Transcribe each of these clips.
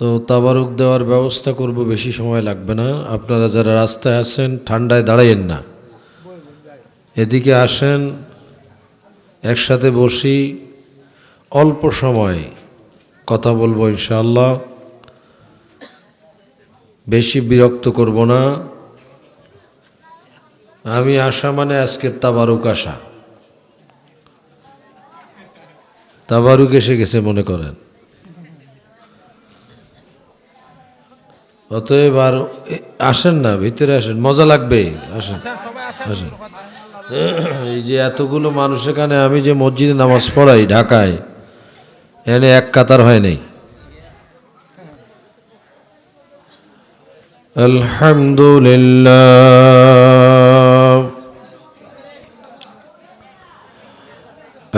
তো তাবারুক দেওয়ার ব্যবস্থা করব, বেশি সময় লাগবে না। আপনারা যারা রাস্তায় আছেন ঠান্ডায় দাঁড়াইয়েন না, এদিকে আসেন, একসাথে বসি, অল্প সময় কথা বলবো ইনশাআল্লাহ। বেশি বিরক্ত করব না। আমি আসা মানে আজকের তাবারুক আসা, তাবারুক এসে গেছে মনে করেন। অতএব আর আসেন না, ভিতরে আসেন, মজা লাগবে, আসেন আসেন। এই যে এতগুলো মানুষ এখানে, আমি যে মসজিদে নামাজ পড়াই ঢাকায়, এখানে এক কাতার হয় নাই। আলহামদুলিল্লাহ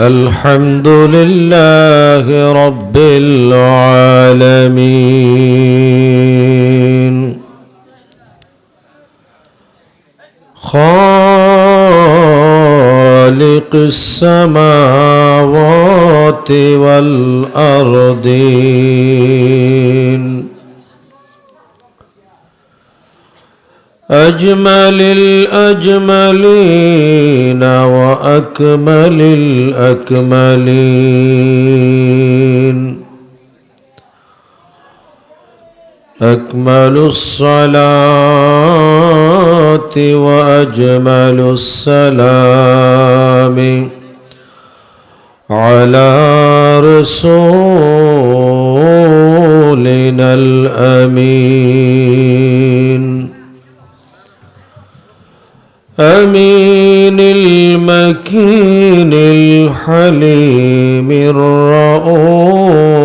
আলহামদুলিল্লাহ রাব্বিল আলামিন খালিকিস সামাওয়াতি ওয়াল আরদিন أجمل الأجملين وأكمل الأكملين أكمل الصلاة وأجمل السلام على رسولنا الأمين أمين المكين الحليم الرؤوف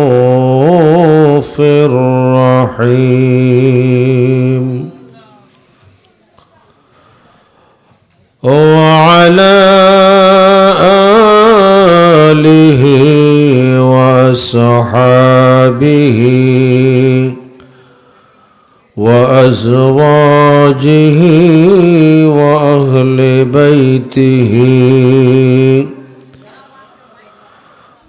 الرحيم وعلى آله وصحابه وأزواجه وأهل بيته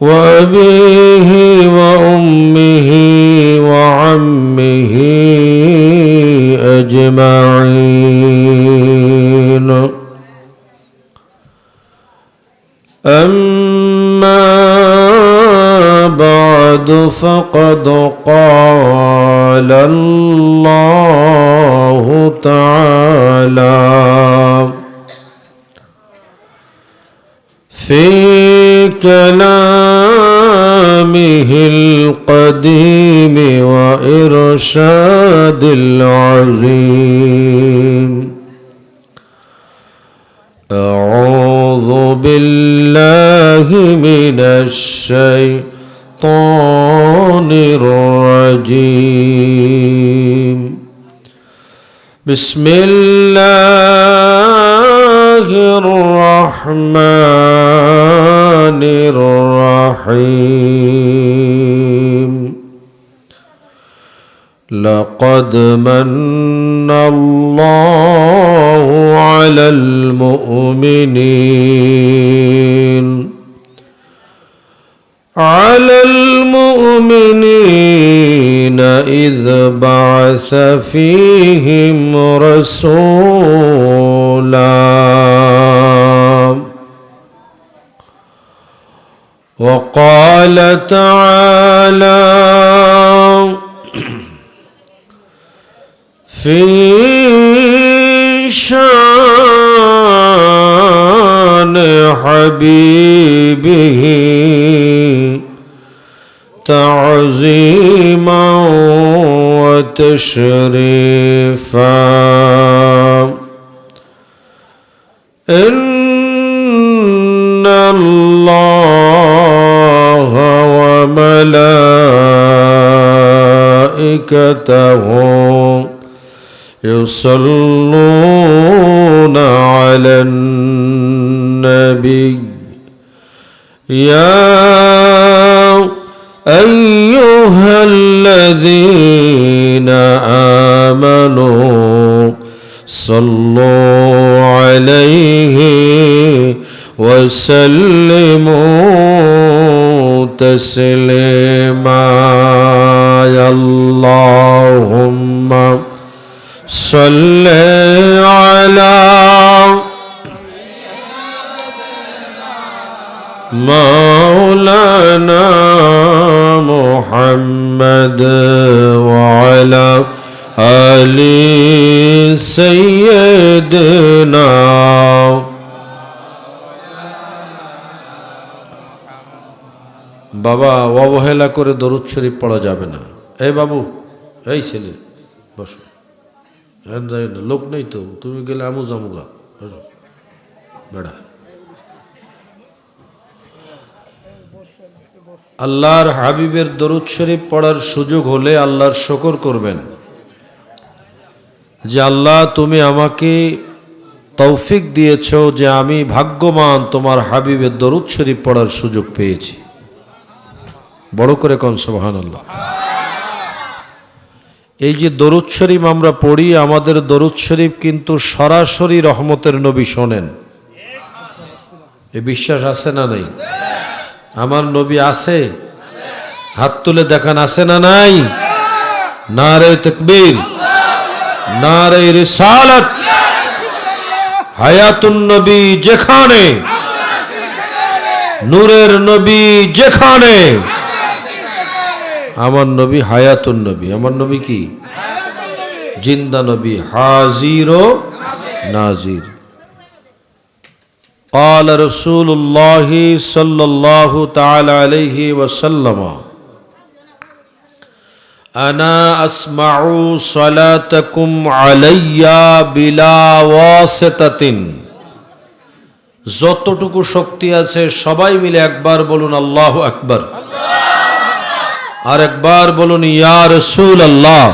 وأبيه وأمه وعمه أجمعين. أما بعد فقد قال الله تعالى في كلامه القديم وإرشاد العظيم: أعوذ بالله من الشيطان الرجيم. بسم الله الرحمن الرحيم. لقد من الله على المؤمنين إذ بعث فيهم رسولا وقال تعالى في شان حبيبه تعظيما وتشريفا: إن الله وملائكته يصلون على النبي يا أيها الذين آمنوا صلوا عليه وسلموا تسليما. يا الله আল্লাহুম্মা সাল্লি আলা মাওলানা মুহাম্মদ ওয়া আলা আলি সাইয়্যিদিনা। বাবা, অবহেলা করে দরুদ শরীফ পড়া যাবে না। এই বাবু, এই ছেলে বসো, লোক নেই তো, তুমি গেলে আমু জামুগা বেড়া। আল্লাহর হাবিবের দরুদ শরীফ পড়ার সুযোগ হলে আল্লাহর শুকর করবেন যে আল্লাহ তুমি আমাকে তৌফিক দিয়েছ যে আমি ভাগ্যবান তোমার হাবিবের দরুদ শরীফ পড়ার সুযোগ পেয়েছি। বড় করে কোন সুবহানাল্লাহ। এই যে দরুদ শরীফ আমরা পড়ি, আমাদের দরুদ শরীফ কিন্তু সরাসরি রহমতের নবী শোনেন। এই বিশ্বাস আছে না নাই? আমার নবী আছে? হাত তুলে দেখান, আছে না নাই? নারে তাকবীর, নারে রিসালাত। হায়াতুন নবী যেখানে, নূরের নবী যেখানে, আমার নবী হায়াতুন নবী। আমার নবী কি? জিন্দা নবী, হাজির ও নাজির। قال رسول الله صلى الله تعالى عليه وسلم أنا أسمع صلاتكم علي بلا واسطة। যতটুকু শক্তি আছে সবাই মিলে একবার বলুন আল্লাহু আকবার, আর একবার বলুন ইয়া রাসূলুল্লাহ।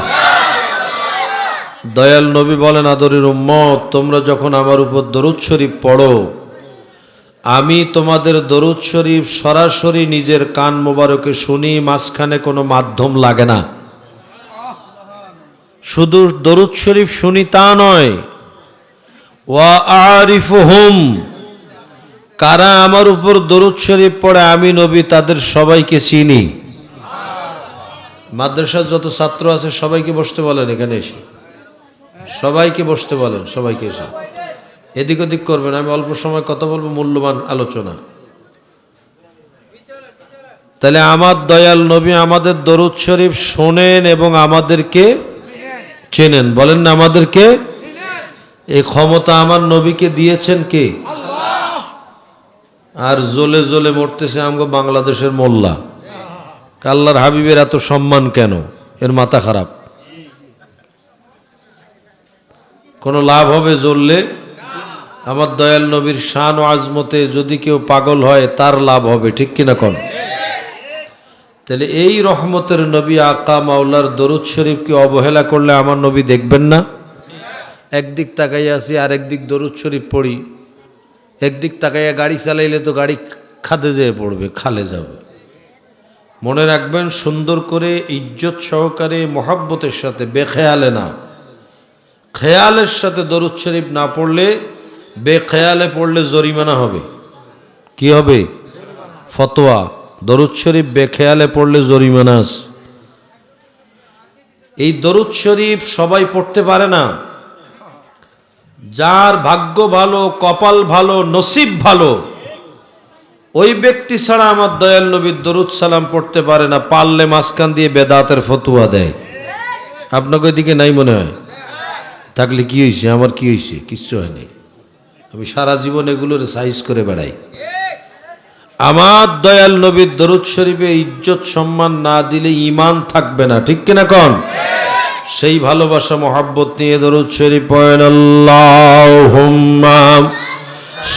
দয়াল নবী বলেন, আদরের উম্মত, তোমরা যখন আমার উপর দরুদ শরীফ পড়ো, আমি তোমাদের দরুদ শরীফ সরাসরি নিজের কান মোবারকে শুনি, মাঝখানে কোনো মাধ্যম লাগে না। শুধু দরুদ শরীফ শুনি তা নয়, ওয়া আরিফুহুম, কারা আমার উপর দরুদ শরীফ পড়ে আমি নবী তাদের সবাইকে চিনি। মাদ্রাসার যত ছাত্র আছে সবাইকে বসতে বলেন, এখানে এসে সবাইকে বসতে বলেন, সবাইকে এসে। এদিক ওদিক করবেন, আমি অল্প সময় কথা বলবো, মূল্যবান আলোচনা। তাহলে আমার দয়াল নবী আমাদের দরুদ শরীফ শোনেন এবং আমাদেরকে চেনেন। বলেন না আমাদেরকে? এই ক্ষমতা আমার নবীকে দিয়েছেন কে? আর জ্বলে জ্বলে মরতেছে আমগো বাংলাদেশের মোল্লা। আল্লাহর হাবিবের এত সম্মান কেন? এর মাথা খারাপ। কোনো লাভ হবে জ্বললে? আমার দয়াল নবীর শান ও আজমতে যদি কেউ পাগল হয় তার লাভ হবে, ঠিক কিনা কোন? তাহলে এই রহমতের নবী আকা মাওলার দরুদ শরীফকে অবহেলা করলে আমার নবী দেখবেন না? একদিক তাকাইয়া আছি আর একদিক দরুদ শরীফ পড়ি, একদিক তাকাইয়া গাড়ি চালাইলে তো গাড়ি খাদে যেয়ে পড়বে, খালে যাবে। মনে রাখবেন, সুন্দর করে ইজ্জত সহকারে মহাব্বতের সাথে, বেখেয়ালে না, খেয়ালের সাথে দরুদ শরীফ না পড়লে, বেখেয়ালে পড়লে জরিমানা হবে। কি হবে? ফতোয়া। দরুদ শরীফ বেখেয়ালে পড়লে জরিমানা আছে। এই দরুদ শরীফ সবাই পড়তে পারে না। যার ভাগ্য ভালো, কপাল ভালো, নসিব ভালো, ওই ব্যক্তি ছাড়া আমার দয়াল নবীর দরুদ সালাম পড়তে পারে না। পারলে মাঝখান দিয়ে বেদাতের ফতুয়া দেয়। আপনাকে ওইদিকে নাই মনে হয়? থাকলে কি হয়েছে? আমার কি হয়েছে? কিচ্ছু হয়নি। আমি সারা জীবন এগুলোর সাইজ করে বেড়াই। আমার দয়াল নবীর দরুদ শরীফে ইজ্জত সম্মান না দিলে ঈমান থাকবে না, ঠিক কিনা কোন? সেই ভালোবাসা মোহাব্বত নিয়ে দরুদ শরীফ পড়েন। আল্লাহুম্মা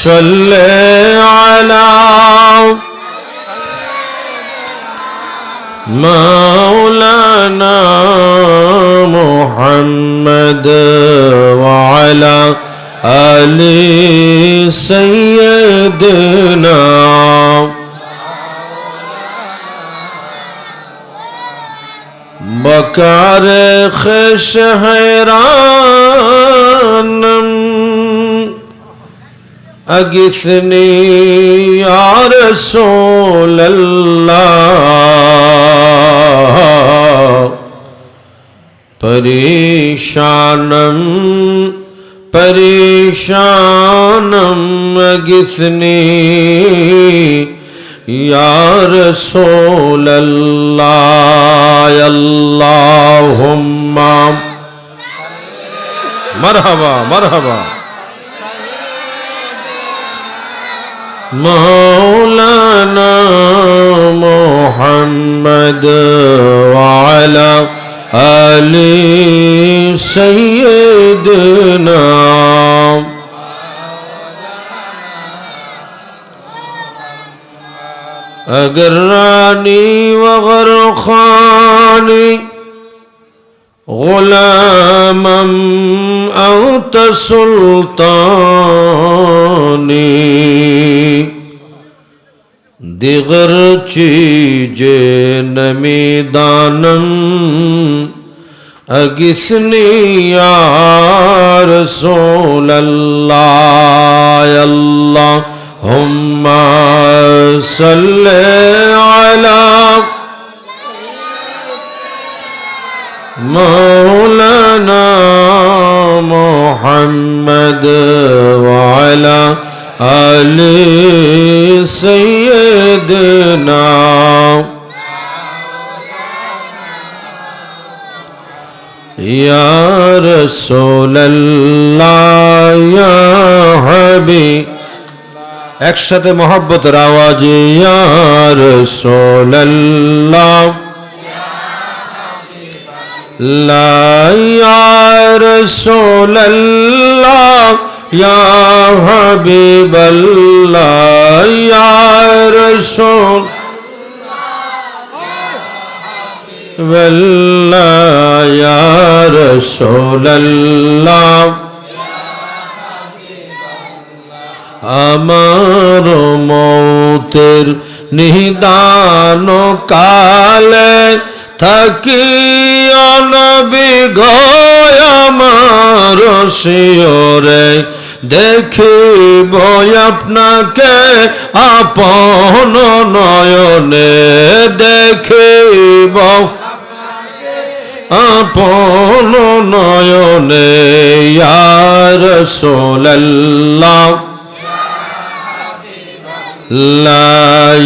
সাল্লি আলা মাওলানা মুহাম্মদ ওয়া আলা আলি সাইয়্যিদিনা। বকার খিশ हैरानम अगिसनी या रसूल अल्लाह परेशानम परेशानम गिसनी या रसूल अल्लाह अल्लाहुम्मा मरहबा मरहबा मौलाना मुहम्मद वाला अली सैयदना अगर रानी वगर खानी गुलामम औत सुल्तानी दिगर चीजे नमीदानम अगिसनी या रसूल अल्लाह अल्लाहुम्मा सल्ले अला मौलाना मुहम्मद वाला अली सैयदना या रसूल अल्लाह या हबीब एकसाथे मोहब्बतेर आवाजे या रसूल अल्लाह ला या रसूल अल्लाह या हबीब अल्लाह या रसूल अल्लाह या रसूल अल्लाह আমার মৌতের নিদান কালে থাকি নবী গো আমার শিয়রে দেখিব আপনাকে আপন নয়নে দেখিব আপন নয়নে ইয়া রাসূলুল্লাহ লা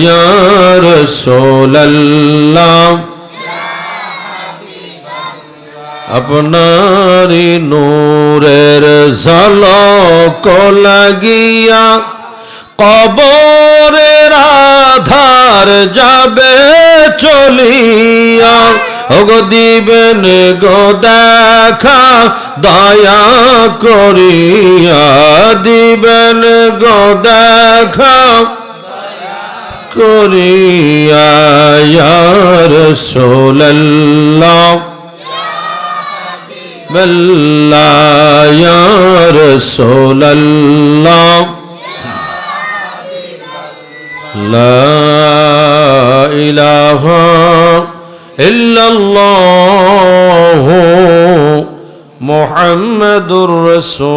ইয়া রাসূলুল্লাহ আপনারি নূরের ঝলক লাগিয়া কবরের আধার যাবে চলিয়া ওগো দিবেন গো দেখা দয়া করিয়া দিবেন গো দেখা করিয়া ইয়া রাসূলুল্লাহ अल्लाह या रसूल अल्लाह ला इलाहा इल्लल्लाह मुहम्मदुर रसूलुल्लाह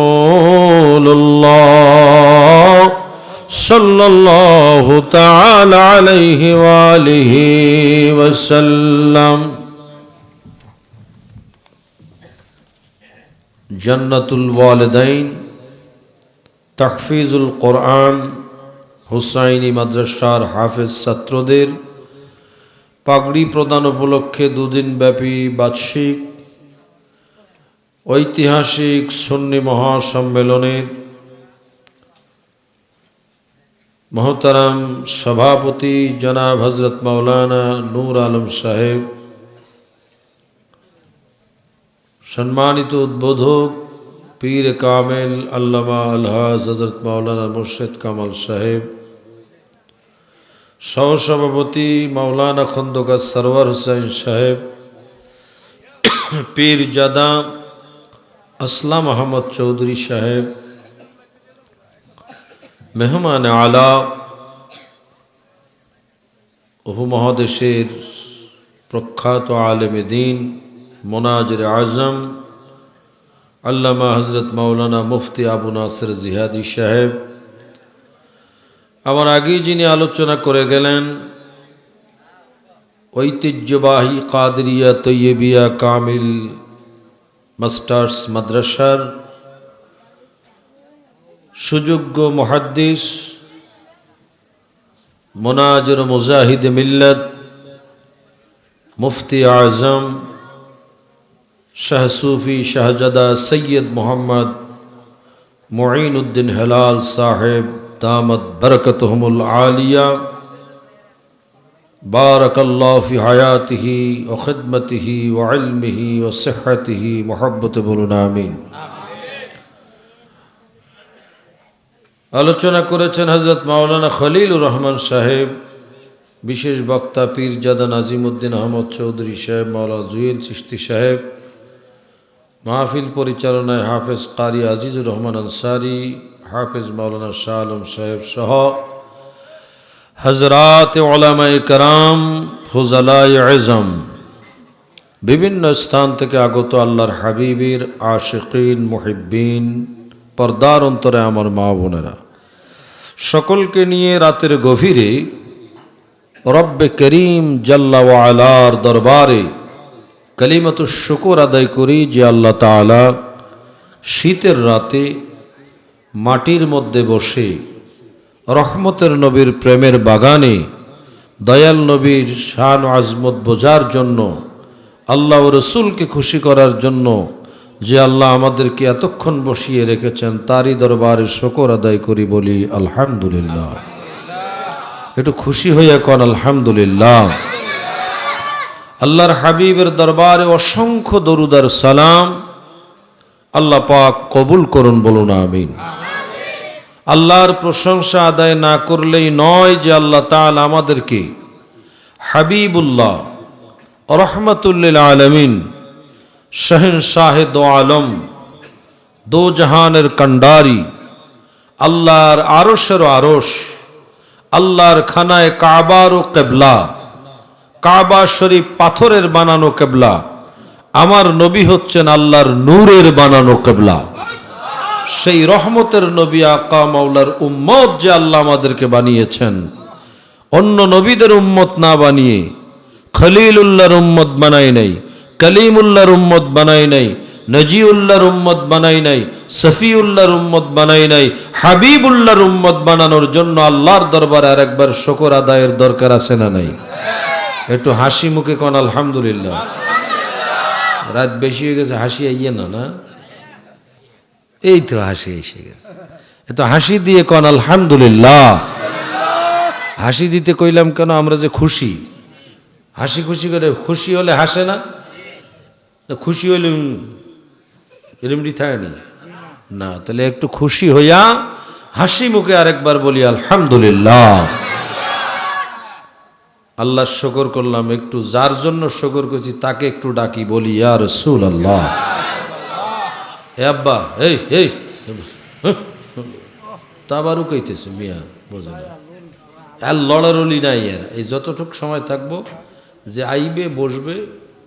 सल्लल्लाहु तआला अलैहि वालिहि वसल्लम जन्नतुल वालिदैन तहफीजुल कुरआन हुसैनी मद्रासार हाफिज छात्रদের পাগড়ি প্রদান উপলক্ষে দুদিন ব্যাপী বার্ষিক ঐতিহাসিক সুন্নি মহাসম্মেলনের মহতারাম সভাপতি জনাব হযরত মাওলানা নূর আলম সাহেব, सम्मानित उद्बोधक पीर कामिल अल्लामा अलहाज हज़रत मौलाना मुर्शिद कामल साहेब, सहसभापति मौलाना खंदकार सरवर हुसैन साहेब, पीर जादा असलम अहमद चौधरी साहेब, मेहमान आला उपमहादेशेर प्रख्यात आलेम दीन मुनाजिर आज़म अल्लामा हज़रत मौलाना मुफ्ती आबू नासिर जिहादी साहेब, आमार आगे जिनि आलोचना करे गेलेन ঐতিহ্যবাহী কাদরিয়া তৈয়বিয়া কামিল মাস্টার্স মাদ্রাসার সুযোগ্য মুহাদ্দিস মুনাজির মুজাহিদ মিল্লাত মুফতি আজম শাহ সুফি শাহজাদা সৈয়দ মোহাম্মদ মুঈনুদ্দিন হেলাল সাহেব দামত বরকতহুমুল আলিয়া বারাকাল্লাহু ফি হায়াতিহি ওয়া খিদমতিহি ওয়া ইলমিহি ওয়া সিহহাতিহি মুহাব্বতে বলুন আমিন। আলোচনা করেছেন হযরত মাওলানা খলিলুর রহমান সাহেব, বিশেষ বক্তা পীরজাদা নাজিমউদ্দিন আহমদ চৌধুরী সাহেব, মাওলানা জুয়েল চিশতি সাহেব, মাহফিল পরিচালনায় হাফেজ কারি আজিজুর রহমান আনসারী, হাফেজ মাওলানা শাহ আলম সাহেব সহ হযরত উলামায়ে কেরাম, ফুজালায়ে আযম, বিভিন্ন স্থান থেকে আগত আল্লাহর হাবিবের আশিকিন মুহিব্বিন, পর্দার অন্তরে আমার মা বোনেরা, সকলকে নিয়ে রাতের গভীরে রব্বে করিম জাল্লা ওয়া আলার দরবারে কালিমাতুশ শুকর আদায় করি যে আল্লাহ তাআলা শীতের রাতে মাটির মধ্যে বসে রহমতের নবীর প্রেমের বাগানে দয়াল নবীর শান ও আজমত বোঝার জন্য, আল্লাহ ও রসুলকে খুশি করার জন্য যে আল্লাহ আমাদেরকে এতক্ষণ বসিয়ে রেখেছেন, তারই দরবারে শুকর আদায় করি, বলি আলহামদুলিল্লাহ। একটু খুশি হইয়া কোন আলহামদুলিল্লাহ। আল্লাহর হাবিবের দরবারে অসংখ্য দরুদ আর সালাম আল্লাহ পাক কবুল করুন, বলুন আমিন। আল্লাহর প্রশংসা আদায় না করলেই নয় যে আল্লাহ তাআলা আমাদেরকে হাবিবুল্লাহ রহমাতুল লিল আলামিন শহনশাহ দো আলম, দো জাহানের কান্ডারি, আল্লাহর আরশের আরশ, আল্লাহর খানায় কাবার ও কিবলা, কাবা শরীফ পাথরের বানানো কিবলা, আমার নবী হচ্ছেন আল্লাহর নূরের বানানো কিবলা। সেই রহমতের নবী আকা মাওলার উম্মত যে আল্লাহ আমাদেরকে বানিয়েছেন, অন্য নবীদের উম্মত না বানিয়ে, খলিলুল্লাহর উম্মত বানাই নাই, কলিমুল্লাহর উম্মত বানাই নাই, নজিউল্লাহর উম্মত বানাই নাই, সফিউল্লাহর উম্মত বানাই নাই, হাবিবুল্লাহর উম্মত বানানোর জন্য আল্লাহর দরবারে আরেকবার শুকর আদায়ের দরকার আছে না নাই? একটু হাসি মুখে কোন আলহামদুলিল্লাহ। রাত বেশি হয়ে গেছে, হাসি আইয়ে না, না এই তো হাসি এসে গেছে, একটু হাসি দিয়ে কোন আলহামদুলিল্লাহ। হাসি দিতে কইলাম কেন? আমরা যে খুশি, হাসি খুশি করে, খুশি হলে হাসে না, খুশি হইলে এরমডি থাকেনি না। তাহলে একটু খুশি হইয়া হাসি মুখে আরেকবার বলি আলহামদুলিল্লাহ। আল্লাহর শুকর করলাম। একটু যার জন্য শুকর করছি তাকে একটু ডাকি, বলি ইয়া রাসূলুল্লাহ। এ আব্বা, এই এই তাবারও কইতেছে মিয়া, বোঝে না আর লড়ারলি নাই। এর এই যতটুক সময় থাকবো যে আইবে বসবে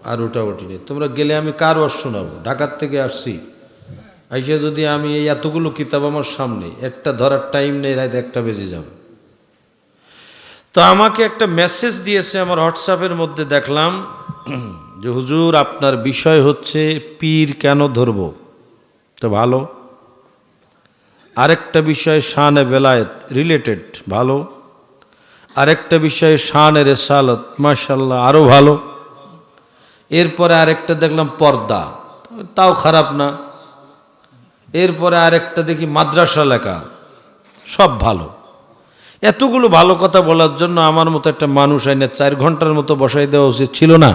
আর ওটা ওটি নেই। তোমরা গেলে আমি কার ওয়াজ শোনাবো? ঢাকার থেকে আসছি, আইসে যদি আমি এই এতগুলো কিতাব আমার সামনে, একটা ধরার টাইম নেই, রাত 1টা বেজে যাবে। তো আমাকে একটা মেসেজ দিয়েছে আমার হোয়াটসঅ্যাপের মধ্যে, দেখলাম যে হুজুর আপনার বিষয় হচ্ছে পীর কেন ধরব। তো ভালো। আরেকটা বিষয় শানে বেলায়েত রিলেটেড, ভালো। আরেকটা বিষয় শানে রেসালত, মাশাআল্লাহ, আরও ভালো। এরপরে আরেকটা দেখলাম পর্দা, তাও খারাপ না। এরপরে আরেকটা দেখি মাদ্রাসা লেখা, সব ভালো। এতগুলো ভালো কথা বলার জন্য আমার মতো একটা মানুষ আইনে 4 ঘন্টার মতো বসাই দেওয়া উচিত ছিল না?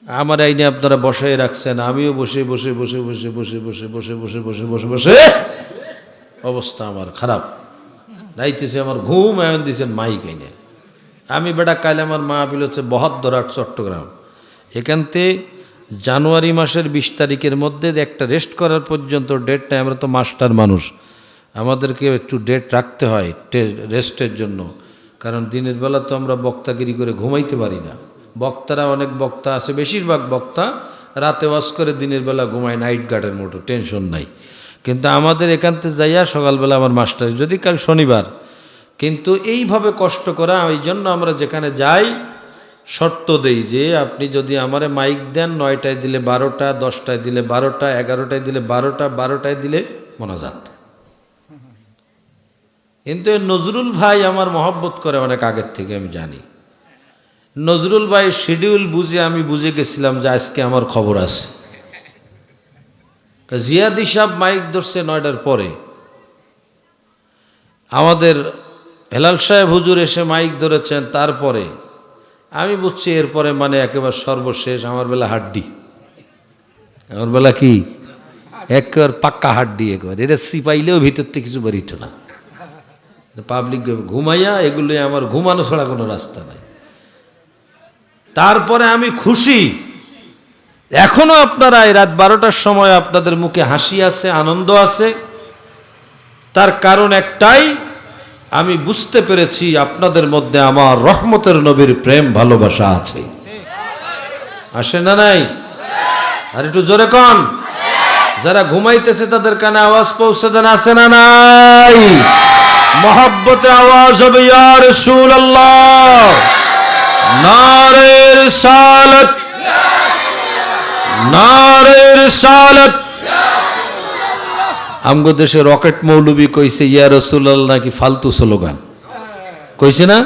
আমার আইনে আপনারা বসাই রাখছেন, আমিও বসে বসে বসে বসে বসে বসে বসে বসে বসে বসে বসে অবস্থা আমার খারাপ রাইতেছে। আমার ঘুম আয়ন দিয়েছেন মাইক আইনে। আমি বেটা কাল আমার মাহফিল হচ্ছে বহদ্দরাট চট্টগ্রাম, এখানতে জানুয়ারি মাসের 20 তারিখের মধ্যে একটা রেস্ট করার পর্যন্ত ডেট নেই। আমরা তো মাস্টার মানুষ, আমাদেরকে একটু ডেট রাখতে হয় রেস্টের জন্য, কারণ দিনের বেলা তো আমরা বক্তাগিরি করে ঘুমাইতে পারি না। বক্তারা, অনেক বক্তা আছে, বেশিরভাগ বক্তা রাতে ওয়াজ করে দিনের বেলা ঘুমায়, নাইট গার্ডের মতো, টেনশন নাই। কিন্তু আমাদের এখানতে যাইয়া সকালবেলা আমার মাস্টার, যদি কাল শনিবার, কিন্তু এইভাবে কষ্ট করা, এই জন্য আমরা যেখানে যাই শর্ত দেই যে আপনি যদি আমারে মাইক দেন 9টায় দিলে 12টা, 10টায় দিলে 12টা, 11টায় দিলে 12টা, 12টায় দিলে মোনাজাত। কিন্তু নজরুল ভাই আমার মহব্বত করে অনেক আগের থেকে, আমি জানি। নজরুল ভাই শিডিউল বুঝে আমি বুঝে গেছিলাম যে আজকে আমার খবর আছে। জিয়াদি সাহেব মাইক ধরছে 9টার পরে, আমাদের হেলাল সাহেব হুজুর এসে মাইক ধরেছেন তারপরে। আমি বুঝছি এরপরে মানে একেবারে সর্বশেষ। আমার বেলা হাড্ডি, আমার বেলা কি একেবারে পাক্কা হাড্ডি, একেবারে এটা সিপাইলেও ভিতর থেকে কিছু বেরিত না। পাবলিক ঘুমাইয়া এগুলোই আমার ঘুমানো ছাড়া কোনো রাস্তা নাই। তারপরে আমি খুশি এখনো আপনারা এই রাত 12টার সময় আপনাদের মুখে হাসি আছে, আনন্দ আছে। তার কারণ একটাই, আমি বুঝতে পেরেছি আপনাদের মধ্যে আমার রহমতের নবীর প্রেম ভালোবাসা আছে। আসে না নাই? আর একটু জোরে কন। যারা ঘুমাইতেছে তাদের কানে আওয়াজ পৌঁছে দেন, আছে না নাই? মহব্বতে আওয়াজ হবে ইয়া রাসূলুল্লাহ, নারে রিসালাত, নারে রিসালাত। আমগো দেশে রকেট মৌলবী কইছে ইয়া রাসূলুল্লাহ নাকি ফালতু স্লোগান কইছে না?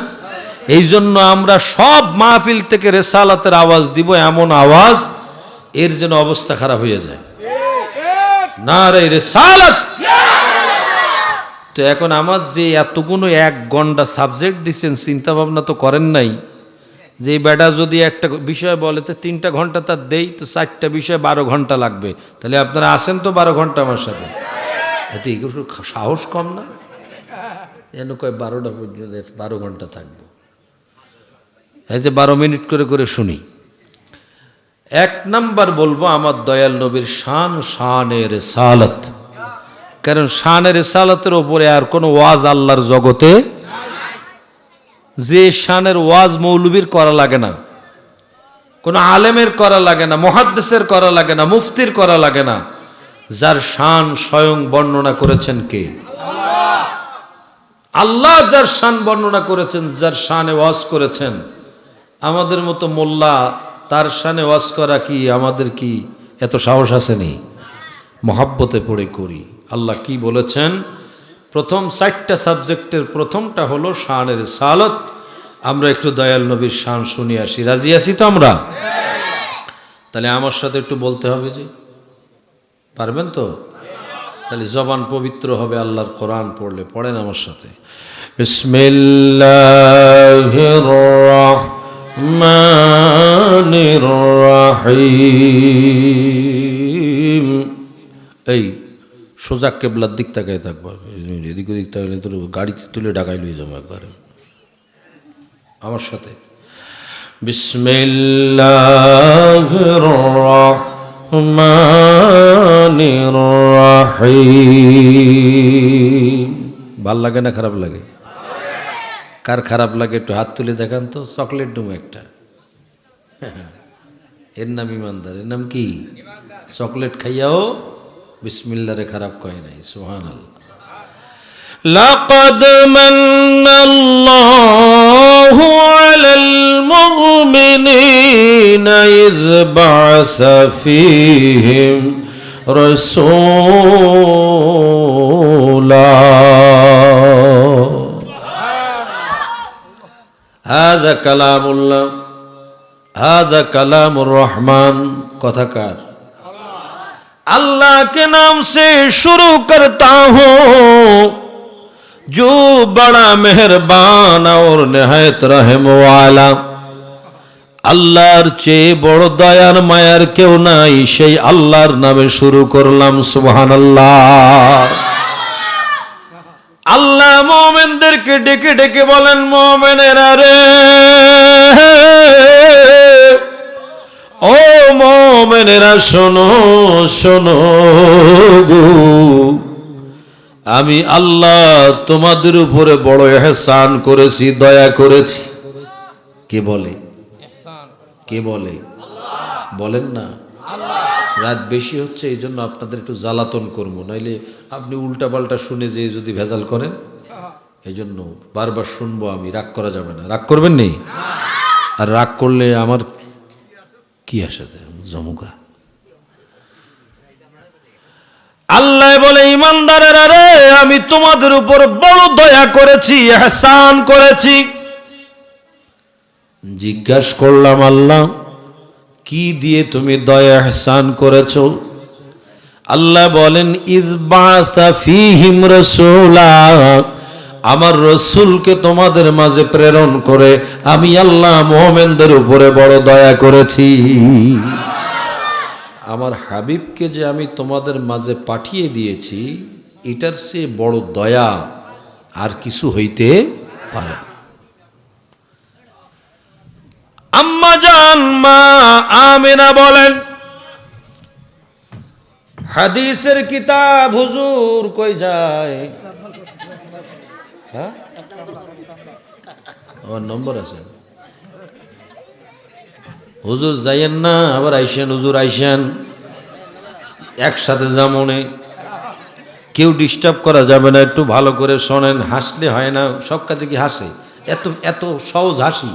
এই জন্য আমরা সব মাহফিল থেকে রিসালাতের আওয়াজ দিব, এমন আওয়াজ এর জন্য অবস্থা খারাপ হয়ে যায়। নারে রিসালাত। তো এখন আমার যে এতগুলো 1 ঘন্টা সাবজেক্ট দিচ্ছেন, চিন্তা ভাবনা তো করেন নাই যে বেটা যদি একটা বিষয় বলে তো 3টা ঘন্টা তার দেই, তো 4টা বিষয় 12 ঘন্টা লাগবে। তাহলে আপনারা আসেন তো 12 ঘন্টা আমার সাথে। এতে সাহস কম না? যেন কয় 12টা পর্যন্ত 12 ঘন্টা থাকবো। এই যে 12 মিনিট করে করে শুনি। 1 নাম্বার বলবো আমার দয়াল নবীর শান, শানে রিসালাত। কারণ শানে রিসালাতের ওপরে আর কোনো ওয়াজ আল্লাহর জগতে, যে শানের ওয়াজ মৌলবীর করা লাগে না, কোনো আলেমের করা লাগে না, মুহাদ্দিসের করা লাগে না, মুফতির করা লাগে না। যার শান স্বয়ং বর্ণনা করেছেন কে? আল্লাহ। যার শান বর্ণনা করেছেন, যার শানে ওয়াজ করেছেন। আমাদের মতো মোল্লা তার শানে ওয়াজ করা কি আমাদের কি এত সাহস আসেনি? মহব্বতে পড়ে করি। আল্লাহ কি বলেছেন? প্রথম 4টা সাবজেক্টের প্রথমটা হলো শানে রিসালাত। আমরা একটু দয়াল নবীর শান শুনি আসি। রাজি আছি তো আমরা? তাহলে আমার সাথে একটু বলতে হবে, যে পারবেন তো? তাহলে জবান পবিত্র হবে আল্লাহর কোরআন পড়লে। পড়েন আমার সাথে, বিসমিল্লাহির রাহমানির রাহিম। এই সোজা কেবলার দিক তাকায় থাকবা, এদিক ওদিক তাকাইলে তোর গাড়িতে তুলে ঢাকায় লয়ে যাবো একবারে। আমার সাথে, বিসমিল্লাহির রাহমানির রাহিম। ভাল লাগে না খারাপ লাগে? কার খারাপ লাগে একটু হাত তুলে দেখান তো। চকলেট ডুম একটা, এর নাম ইমানদার। এর নাম কি? চকলেট খাইয়াও বিসমিল্লাহরে খারাপ কয় নাই। সুবহানাল্লাহ। লাকাদ মান্নাল্লাহু আলাল মুমিনিনা ইয বা'সা ফীহিম রাসূলা। হাযা কালামুল্লাহ, হাযা কালামুর রহমান। কথাকার अल्लाह के नाम से शुरू करता हूँ जो बड़ा मेहरबान और निहायत रहम वाला। আল্লাহর চেয়ে বড় দয়ার মায়ার কেউ নাই, সেই আল্লাহর নামে শুরু করলাম। সুবহানাল্লাহ। আল্লাহ মুমিনদেরকে ডেকে ডেকে বলেন, মুমিনেরা রে, ও মুমিনেরা শোনো শোনো গো, আমি আল্লাহ তোমাদের উপরে বড় ইহসান করেছি, দয়া করেছি। কে বলে? কে বলে? বলেন না। রাত বেশি হচ্ছে, এই জন্য আপনাদের একটু জ্বালাতন করবো, নাইলে আপনি উল্টা পাল্টা শুনে যে যদি ভেজাল করেন, এই জন্য বারবার শুনবো আমি। রাগ করা যাবে না। রাগ করবেন নি? আর রাগ করলে আমার কি আসে যায় জমুকা। আল্লাহ বলে ইমানদারেরা রে, আমি তোমাদের উপর বড় দয়া করেছি, ইহসান করেছি। জিজ্ঞাসা করলাম আল্লাহ কি দিয়ে তুমি দয়া ইহসান করেছো? আল্লাহ বলেন ইয বা'সা ফীহিম রাসূলা, আমার রসুলকে তোমাদের মাঝে প্রেরণ করে আমি আল্লাহ মুমিনদের উপরে বড় দয়া করেছি। আমার হাবিবকে যে আমি তোমাদের মাঝে পাঠিয়ে দিয়েছি, এটার চেয়ে বড় দয়া আর কিছু হইতে পারে না। আম্মা জান মা আমিনা বলেন, হাদিসের কিতাব হুজুর কই যায়? হ্যাঁ, আমার নম্বর আছে। হুজুর যাইয়েন না, আবার আইসেন, হুজুর আইসেন, একসাথে যামনে, কেউ ডিস্টার্ব করা যাবে না, একটু ভালো করে শোনেন। হাসলে হয় না, সব কাজে কি হাসে? এত এত সহজ হাসি?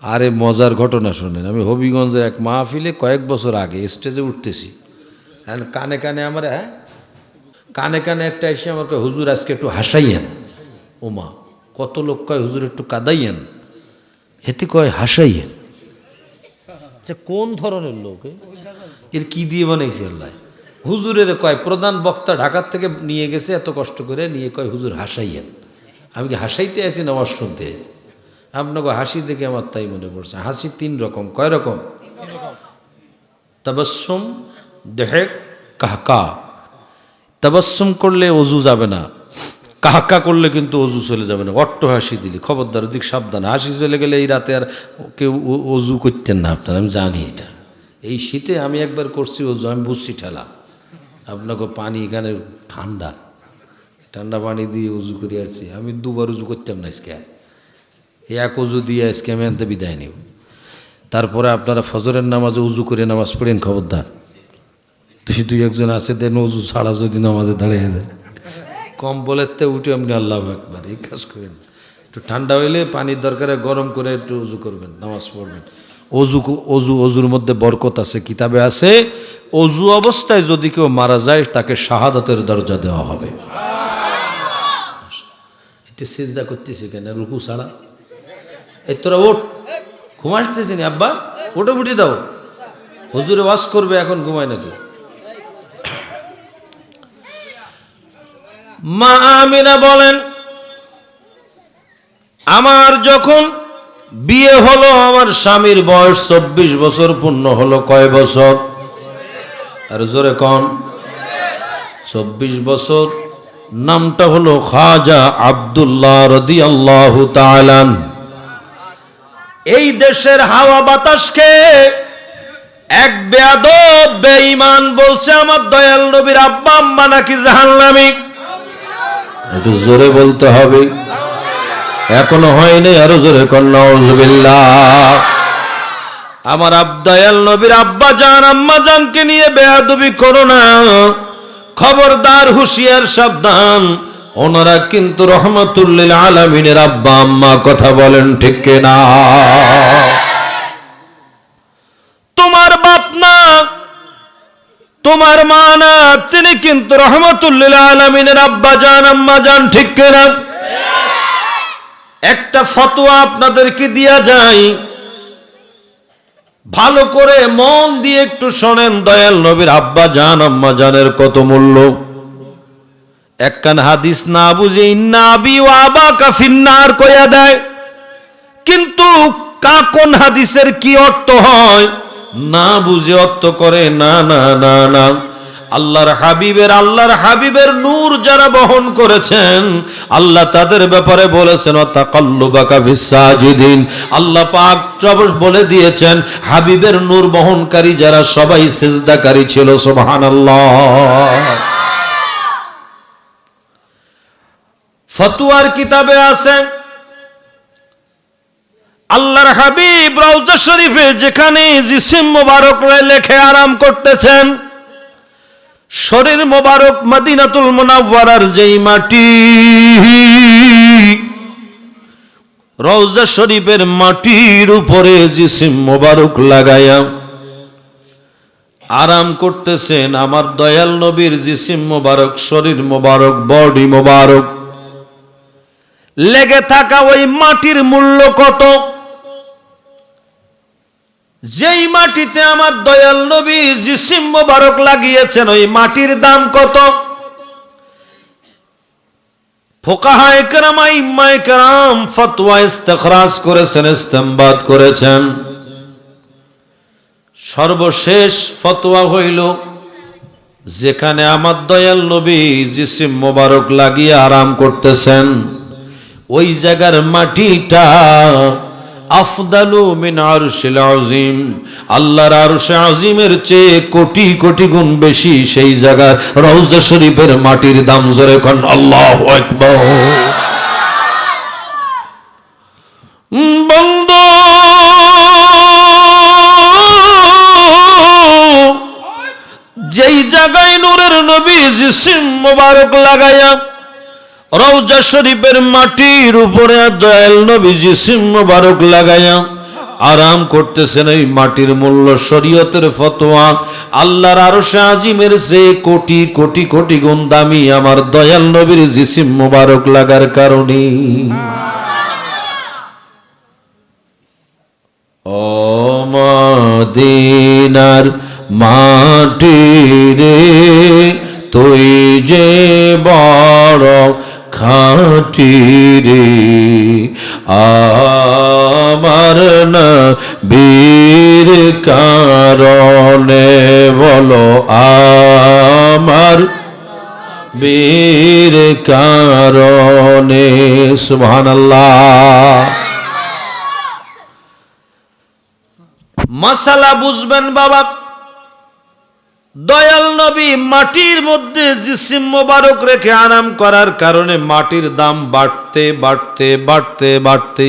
আরে মজার ঘটনা শোনেন। আমি হবিগঞ্জের এক মাহফিলে কয়েক বছর আগে স্টেজে উঠতেছি, কানে কানে আমার কানে কানে একটা এসে আমাকে, হুজুর আজকে একটু হাসাইয়েন। ওমা, কত লোক কয় হুজুর একটু কাদাইয়েন, হেতে কয় হাসাইয়েন। আচ্ছা, কোন ধরনের লোক এর কি দিয়ে বানাইছে আল্লাহ? হুজুরের কয় প্রধান বক্তা ঢাকার থেকে নিয়ে গেছে, এত কষ্ট করে নিয়ে কয় হুজুর হাসাইয়েন। আমি কি হাসাইতে আছি না নামাজ শুনতে? আপনাকে হাসি দেখে আমার তাই মনে পড়ছে। হাসি তিন রকম। কয় রকম? তাবাসসুম, দেহেক, কাহকা। তাবাসসুম করলে অজু যাবে না, কাহকা করলে কিন্তু অজু চলে যাবে না। অট্ট হাসি দিলে খবরদার, দিক সাবধান। হাসি চলে গেলে এই রাতে আর কেউ অজু করতেন না আপনার, আমি জানি এটা। এই শীতে আমি একবার করছি অজু, আমি বুঝছি ঠেলা। আপনাকে পানি এখানে ঠান্ডা, ঠান্ডা পানি দিয়ে অজু করে আসছি। আমি দুবার অজু করতাম না আজকে, আর এক অজু দিয়ে আজকে আমি আনতে বিদায় নেব। তারপরে আপনারা ফজরের নামাজে উজু করে নামাজ পড়েন, খবরদার। দুই একজন আছে দেন অজু ছাড়া যদি নামাজে দাঁড়িয়ে যায়, কম বলেতে উঠে আপনি আল্লাহু আকবার এই কাজ করেন। একটু ঠান্ডা হইলে পানির দরকারে গরম করে একটু উজু করবেন, নামাজ পড়বেন। অজুর মধ্যে বরকত আছে, কিতাবে আছে অজু অবস্থায় যদি কেউ মারা যায় তাকে শাহাদাতের দরজা দেওয়া হবে। এতে সিজদা করতেছে কেন রুকু ছাড়া? এই তোরা ওঠ, ঘুমাসতেছি না আব্বা, ওটা উঠে দাও, হুজুরে ওয়াজ করবে, এখন ঘুমায় নাকি? মা আমিনা বলেন, আমার যখন বিয়ে হলো, আমার স্বামীর বয়স 24 বছর পূর্ণ হলো। কয় বছর? আর জোরে কন। 24 বছর। নামটা হলো খাজা আব্দুল্লাহ রাদিয়াল্লাহু তাআলা। এই দেশের হাওয়া বাতাসকে এক বেয়াদব বেঈমান বলছে আমার দয়াল নবীর আব্বা আম্মা নাকি জাহান্নামী। একটু জোরে বলতে হবে, এখনো হয়নি, আরো জোরে কর নাউযুবিল্লাহ। আমার দয়াল নবীর আব্বা জান আম্মা জানকে নিয়ে বেয়াদবি করো না, খবরদার, হুঁশিয়ার, সাবধান। ওনারা কিন্তু রহমাতুল লিল আলামিনের আব্বা আম্মা, কথা বলেন ঠিক কিনা? তোমার বাপ না, তোমার মা না, তিনি কিন্তু রহমাতুল লিল আলামিনের আব্বা জান আম্মা জান, ঠিক কিনা? একটা ফতোয়া আপনাদেরকে দিয়া যায়, ভালো করে মন দিয়ে একটু শোনেন। দয়াল নবীর আব্বা জান আম্মা জানের কত মূল্য। একখান হাদিস না বুঝে ইন্না আবি ওয়া আবাকা ফিন্নার কইয়া দেয়, কিন্তু কোন হাদিসের কি অর্থ হয় না বুঝে অর্থ করে। না না না না, আল্লাহর হাবিবের নূর যারা বহন করেছেন, আল্লাহ তাদের ব্যাপারে বলেছেন তাকাল্লুবাকা ফিস সাজিদিন। আল্লাহ পাক বলে দিয়েছেন হাবিবের নূর বহনকারী যারা সবাই সিজদাকারী ছিল। সুবহানাল্লাহ। ফতোয়ার কিতাবে আছে আল্লাহর হাবিব রওজা শরীফে যেখানে জিসিম মোবারক লেখে আরাম করতেছেন, শরীর মোবারক মদিনাতুল মুনাওয়ারার যেই মাটি, রওজা শরীফের মাটির উপরে জিসিম মোবারক লাগায়া আরাম করতেছেন আমার দয়াল নবীর জিসিম মোবারক, শরীর মোবারক, বডি মোবারক। লেগে থাকা ওই মাটির মূল্য কত? যেই মাটিতে আমার দয়াল নবী জিসিম মোবারক লাগিয়েছেন ওই মাটির দাম কত? ফুকাহায়ে কেরাম, আইম্মায়ে কেরাম ফতোয়া ইস্তেখরাজ করেছেন, ইস্তেমবাদ করেছেন। সর্বশেষ ফতোয়া হইল যেখানে আমার দয়াল নবী জিসিম মোবারক লাগিয়ে আরাম করতেছেন ওই জায়গার মাটিটা আফদালু মিন আরশিল আযীম, আল্লাহর আরশে আযীমের চেয়ে কোটি কোটি গুণ বেশি সেই জায়গার রওজা শরীফের মাটির দাম। জোরে কোন আল্লাহু আকবার। বন্ধু, যেই জায়গায় নূরের নবী জিসিম মোবারক লাগায়া রওজা শরীফের মাটির উপরে দয়াল নবী জিসিম মোবারক লাগায়া আরাম করতেছেন, এই মাটির মূল্য শরীয়তের ফতোয়া আল্লাহর আরশে আজিমের চেয়ে কোটি কোটি কোটি গুণ দামি আমার দয়াল নবীর জিসিম মোবারক লাগার কারণে। ও মদিনার মাটি রে তুই যে বড় খাঁটি রে, আমার নবীর কারণে বলো, আমার বীর কারণে। সুবহানাল্লাহ। মাসালা বুঝবেন বাবা, দয়াল নবী মাটির মধ্যে জিসিম মোবারক রেখে আরাম করার কারণে মাটির দাম বাড়তে বাড়তে বাড়তে বাড়তে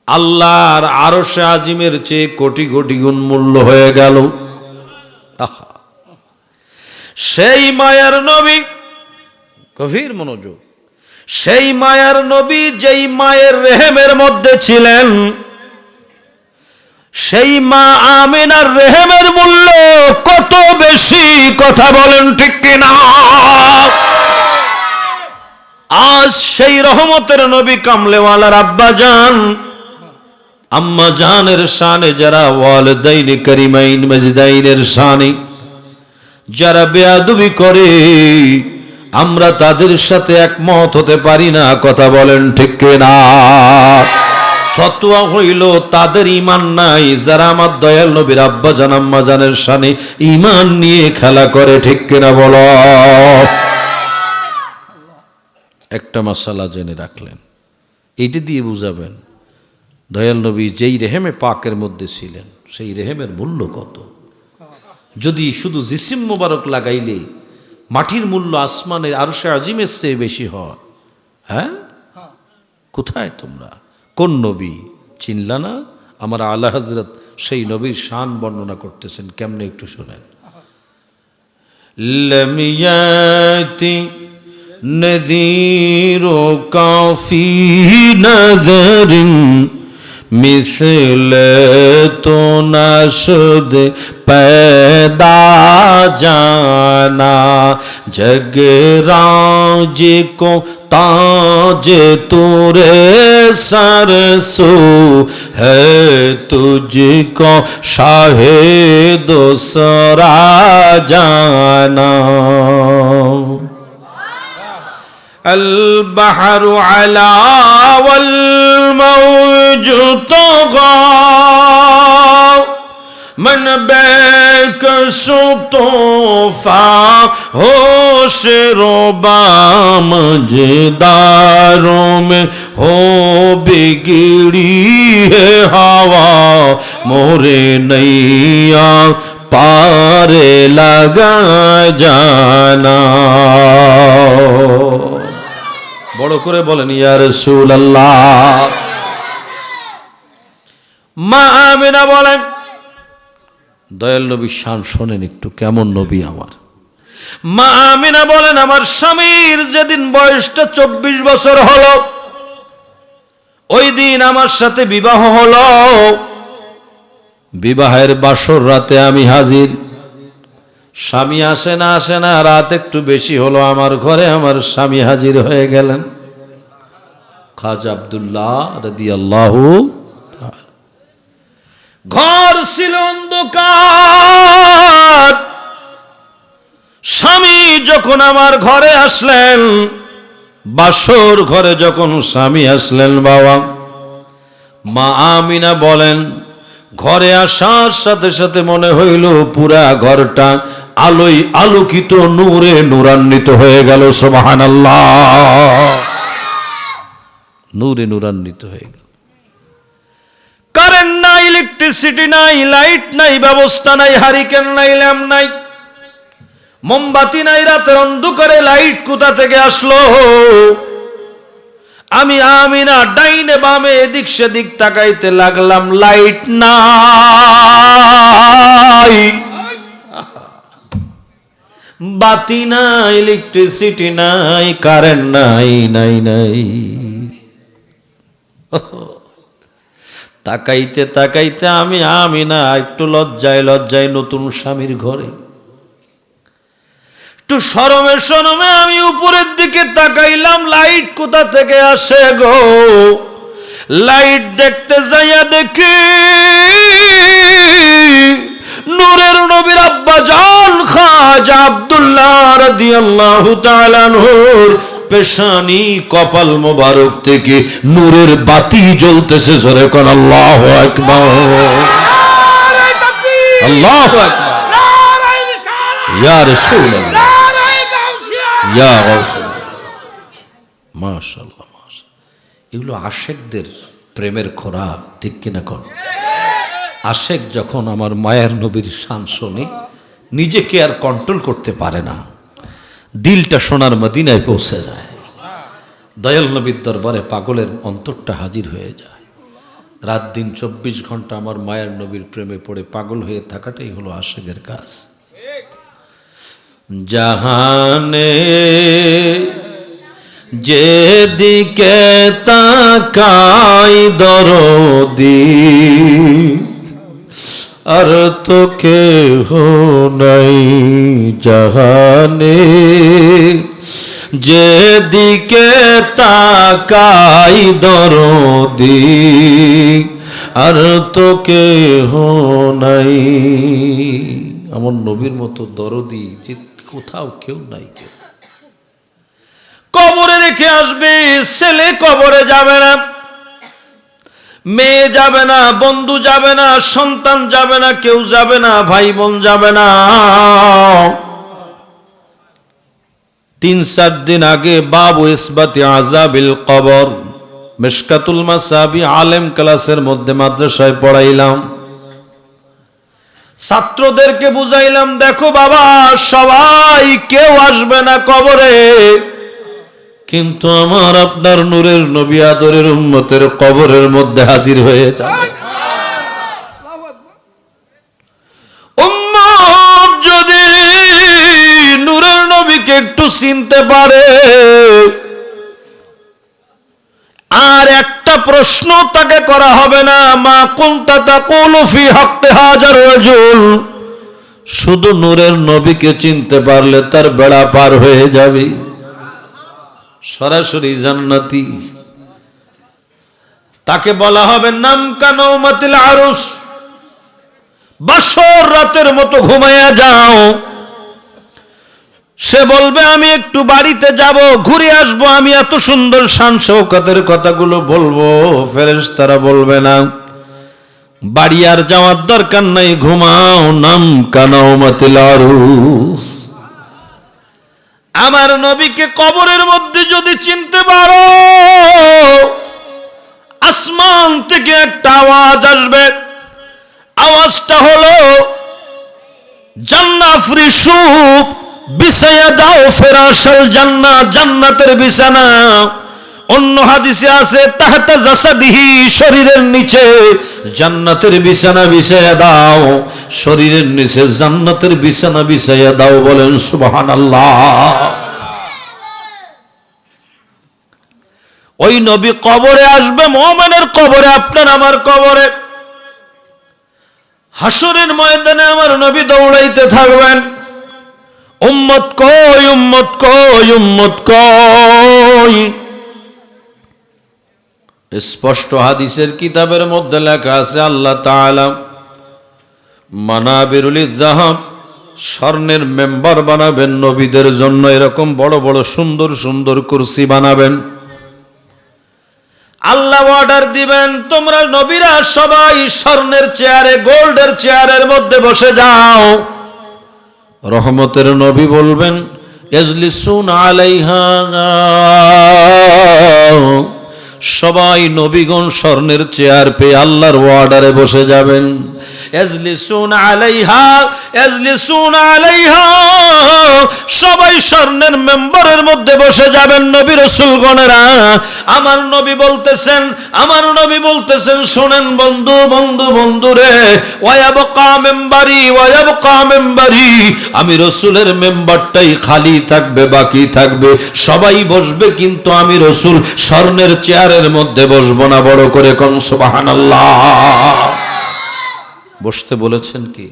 আল্লাহর আরশে আজিমের চেয়ে কোটি কোটি গুণ মূল্য হয়ে গেল। সেই মায়ার নবী, গভীর মনোযোগ, সেই মায়ার নবী যেই মায়ের রেহেমের মধ্যে ছিলেন সেই মা আমিনার রেহেমের মূল্য কত বেশি, কথা বলেন ঠিক কিনা? আজ সেই রহমতের নবী কামলেওয়ালার আব্বা জান আম্মা জানের শানে যারা ওয়ালিদাইন কারিমাইন মাজিদাইনের শানে যারা বেয়াদবি করে আমরা তাদের সাথে একমত হতে পারি না, কথা বলেন ঠিক কিনা? ফতোয়া হইল তাদের ঈমান নাই যারা আমার দয়াল নবীর আব্বা জান আম্মা জানের শানে ঈমান নিয়ে খেলা করে, ঠিক কিনা বলো? একটা মাসালা জেনে রাখলেন, এইটা দিয়ে বুঝাবেন দয়াল নবী যেই রেহেমে পাকের মধ্যে ছিলেন সেই রেহেমের মূল্য কত। যদি শুধু জিসিম মোবারক লাগাইলে মাটির মূল্য আসমানের আরশে আজিমের চেয়ে বেশি হয়, হ্যাঁ? কোথায় তোমরা? কোন নবী চিনলা না? আমার আলা হযরত সেই নবীর শান বর্ণনা করতেছেন, কেমনে একটু শুনেন। লাম ইয়াতি নযীরু কাফি নযরিন মিসল তো নশদ पैदा जाना, जग राज को ताज तुरे सरसो है, तुझको शाहे दूसरा जाना। البحر علا والموج طغى من बेकस तोफा होश रोबा मजेदारों में हो बिगड़ी है हवा, मोरे नैया पारे लगा जाना। বড় করে বলেন ইয়া রাসূলুল্লাহ। মা আমিনা বলেন, দয়াল নবীর শান শোনেন একটু, কেমন নবী আমার। মা আমিনা বলেন, আমার স্বামীর যেদিন বয়সটা 24 বছর হলো ওই দিন আমার সাথে বিবাহ হলো, বিবাহের বাসর রাতে আমি হাজির। স্বামী আসে না, রাত একটু বেশি হলো, আমার ঘরে আমার স্বামী হাজির হয়ে গেলেন, খাজা আব্দুল্লাহ রাদিয়াল্লাহু তাআলা। ঘর ছিল অন্ধকার। স্বামী যখন আমার ঘরে আসলেন, বাসর ঘরে যখন স্বামী আসলেন, বাবা মা আমিনা বলেন, ঘরে আসার সাথে সাথে মনে হইল পুরা ঘরটা আলোয় আলোকিত, নূরে নূরান্বিত হয়ে গেল। সুবহানাল্লাহ, নূরে নূরান্বিত হয়ে গেল। কারেন্ট নাই, ইলেকট্রিসিটি নাই, লাইট নাই, ব্যবস্থা নাই, হারিকেন নাই, ল্যাম্প নাই, মোমবাতি নাই, রাতের অন্ধকারে লাইট কোথা থেকে আসলো? আমি আমিনা ডাইনে বামে এদিক সেদিক তাকাইতে লাগলাম, লাইট নাই, বাতি নাই, ইলেকট্রিসিটি নাই, কারেন্ট নাই, নাই নাই। তাকাইতে তাকাইতে আমি আমিনা একটু লজ্জায় নতুন স্বামীর ঘরে একটু শরমে আমি উপরের দিকে তাকাইলাম, লাইট কোথা থেকে আসে গো? লাইট দেখতে যাইয়া দেখি নূরের নবীর আব্বাজান খাজা আব্দুল্লাহ রাদিয়াল্লাহু তাআলা আনহুর পেশানি কপাল মোবারক থেকে নূরের বাতি জ্বলতেছে। জোরে কোন আল্লাহু আকবার, আল্লাহু আকবার, ইয়া রাসূলুল্লাহ, ইয়া রাসূলুল্লাহ। মাশাআল্লাহ, মাশাআল্লাহ। এগুলো আশেকদের প্রেমের খোরাক, ঠিক কিনা কোন? আশেক যখন আমার মায়ের নবীর শান শোনে, নিজেকে আর কন্ট্রোল করতে পারে না, দিলটা সোনার মদিনায় পৌঁছে যায়, দয়াল নবীর দরবারে পাগলের অন্তরটা হাজির হয়ে যায়। রাত দিন 24 ঘন্টা আমার মায়ের নবীর প্রেমে পড়ে পাগল হয়ে থাকাটাই হলো আশেকের কাজ। জাহানে যেদিকে তাকাই দরদি, আর তো কেহ নাই জাহানে, যেদিকে তাকাই দরদি, আর তো কেহ নাই। আমার নবীর মতো দরদি যে কোথাও কেউ নাই। কবরে রেখে আসবে, ছেলে কবরে যাবে না, মেয়ে যাবে না, বন্ধু যাবে না, সন্তান যাবে না, কেউ যাবে না, ভাই বোন যাবে না। 3-4 দিন আগে বাবু ইসবাতি আযাবিল কবর, মিশকাতুল মাসাবি আলেম ক্লাসের মধ্যে মাদ্রাসায় পড়াইলাম, ছাত্রদেরকে বুঝাইলাম, দেখো বাবা, সবাই কেউ আসবে না কবরে, কিন্তু আমার আপনার নূরের নবী আদরের উম্মতের কবরের মধ্যে হাজির হয়ে যাবে। উম্মত যদি নূরের নবীকে একটু চিনতে পারে, আর একটা প্রশ্ন তাকে করা হবে না, মা কুনতা তাকুলু ফি হাক্কি হাজার রাজুল, শুধু নূরের নবীকে চিনতে পারলে তার বেড়া পার হয়ে যাবে, সরাসরি জান্নাতি। তাকে বলা হবে নাম কানৌমাতিল আরুস, বাসর রাতের মতো ঘুমাইয়া যাও। সে বলবে আমি একটু বাড়িতে যাব, ঘুরে আসবো, আমি এত সুন্দর শান শৌকতের কথাগুলো বলবো। ফেরেশতারা বলবে না, বাড়ি আর যাওয়ার দরকার নাই, ঘুমাও, নাম কানৌমাতিল আরুস। আমার নবীকে কবরের মধ্যে যদি চিনতে পারো, আসমান থেকে একটা আওয়াজ আসবে, আওয়াজটা হলো জান্নাহ ফ্রিশু বিছায়া দাও ফিরাশাল জান্নাহ, জান্নাতের বিছানা। অন্য হাদিসে আছে তাহতা জাসাদিহি, শরীরের নিচে জান্নাতের বিছানা বিছায়া দাও, শরীরের নিচে জান্নাতের বিছানা বিছায়া দাও। বলেন সুবহানাল্লাহ। ওই নবী কবরে আসবে, মুমিনের কবরে, আপনার আমার কবরে। হাসরের ময়দানে আমার নবী দৌড়াইতে থাকবেন, উম্মত কই, উম্মত কই, উম্মত কই। স্পষ্ট হাদিসের কিতাবের মধ্যে লেখা আছে, আল্লাহ তাআলা মানাবিরুল যাহাব, স্বর্ণের মেম্বার বানাবেন নবীদের জন্য। এরকম বড় বড় সুন্দর সুন্দর কুরসি বানাবেন। আল্লাহ অর্ডার দিবেন, তোমরা নবীরা সবাই স্বর্ণের চেয়ারে, গোল্ডের চেয়ারের মধ্যে বসে যাও। রহমতের নবী বলবেন, ইজলিসুন আলাইহা। সবাই নবীগণ স্বর্ণের চেয়ার পেয়ে আল্লাহর অর্ডারে বসে যাবেন। ইজলিসুন আলাইহা, ইজলিসুন আলাইহা। সবাই স্বর্ণের মেম্বারের মধ্যে বসে যাবেন নবী রাসূলগণেরা। আমার নবী বলতেছেন, আমার নবী বলতেছেন, শুনেন বন্ধু, বন্ধু, বন্ধু রে, ওয়ায়াবকা মেম্বারি, ওয়ায়াবকা মেম্বারি। আমি রাসূলের মেম্বারটাই খালি থাকবে, বাকি থাকবে। সবাই বসবে, কিন্তু আমি রাসূল স্বর্ণের চেয়ারের মধ্যে বসবো না। বড় করে কোন সুবহানাল্লাহ। বসতে বলেছেন কি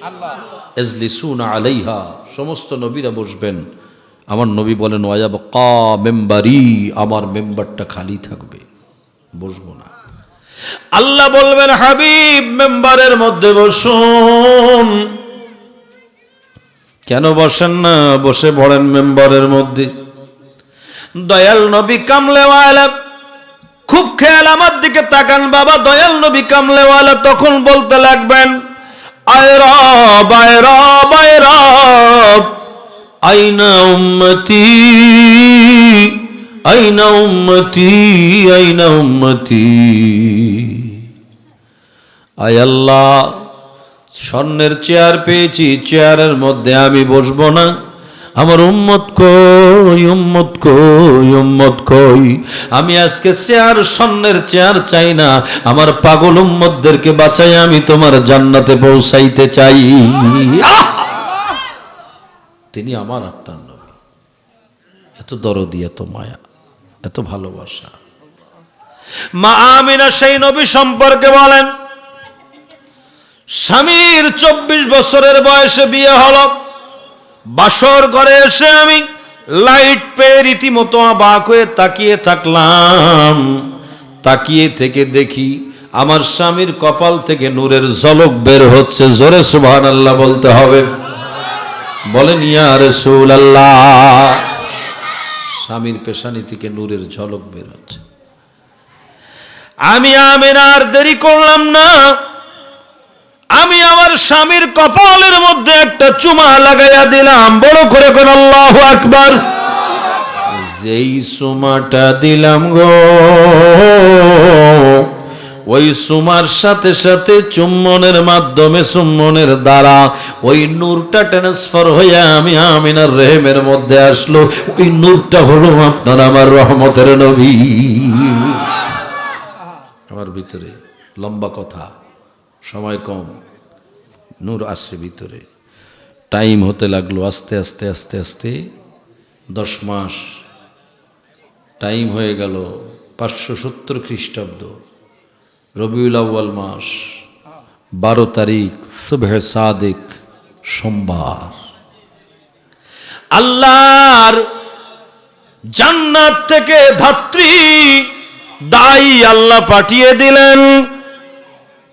আল্লাহ? ইজলিসুনা আলাইহা, সমস্ত নবীরা বসবেন। আমার নবী বলেন, ওয়ায়াবকা মেম্বারি, আমার মেম্বারটা খালি থাকবে, বসবো না। আল্লাহ বলবেন, হাবিব মেম্বারের মধ্যে বসুন। কেন বসেন না? বসে পড়েন মেম্বারের মধ্যে। দয়াল নবী কামলেওয়ালা, খুব খেয়াল আমার দিকে তাকান বাবা। দয়াল নবী কামলেওয়ালা তখন বলতে লাগবেন, আয় রব, আয় রব, আয় রব, আইনা উম্মতি, আইনা উম্মতি, আইনা উম্মতি। আয় আল্লাহ, স্বর্ণের চেয়ার পেয়েছি, চেয়ারের মধ্যে আমি বসবো না। আমার উম্মত কই, উম্মত কই, উম্মত কই। আমি আজকে চেয়ার, স্বর্ণের চেয়ার চাই না। আমার পাগল উম্মতদেরকে বাঁচাই, আমি তোমার জান্নাতে পৌঁছাইতে চাই। তিনি আমার আপনার নবী, এত দরদি, এত মায়া, এত ভালোবাসা। মা আমিনা সেই নবী সম্পর্কে বলেন, স্বামীর 24 বছরের বয়সে বিয়ে হলো। বাসর ঘরে এসে আমি লাইট পেয়ে রীতিমতো অবাক হয়ে তাকিয়ে থাকলাম। তাকিয়ে থেকে দেখি আমার স্বামীর কপাল থেকে নূরের ঝলক বের হচ্ছে। জোরে সুবহানাল্লাহ বলতে হবে। বলেন ইয়া রাসূলুল্লাহ। স্বামীর পেশানি থেকে নূরের ঝলক বের হচ্ছে। আমি আমিনা আর দেরি করলাম না, আমি আমার স্বামীর কপালের মধ্যে একটা চুমা লাগাইয়া দিলাম। বড় করে কোন আল্লাহু আকবার। যেই চুমাটা দিলাম গো, ওই চুমার সাথে সাথে চুম্বনের মাধ্যমে, চুম্বনের দ্বারা ওই নূরটা ট্রান্সফার হইয়া আমি আমিনার রেহেমের মধ্যে আসলো। ওই নূরটা হলো আপনার আমার রহমতের নবী। আমার ভিতরে লম্বা কথা, সময় কম, নূর আসছে ভিতরে। টাইম হতে লাগলো আস্তে আস্তে আস্তে আস্তে। 10 মাস টাইম হয়ে গেল। 570 খ্রিস্টাব্দ, রবিউল আউয়াল মাস, 12 তারিখ, সুবহে সাদিক, সোমবার। আল্লাহর জান্নাত থেকে ধাত্রী দাই আল্লাহ পাঠিয়ে দিলেন।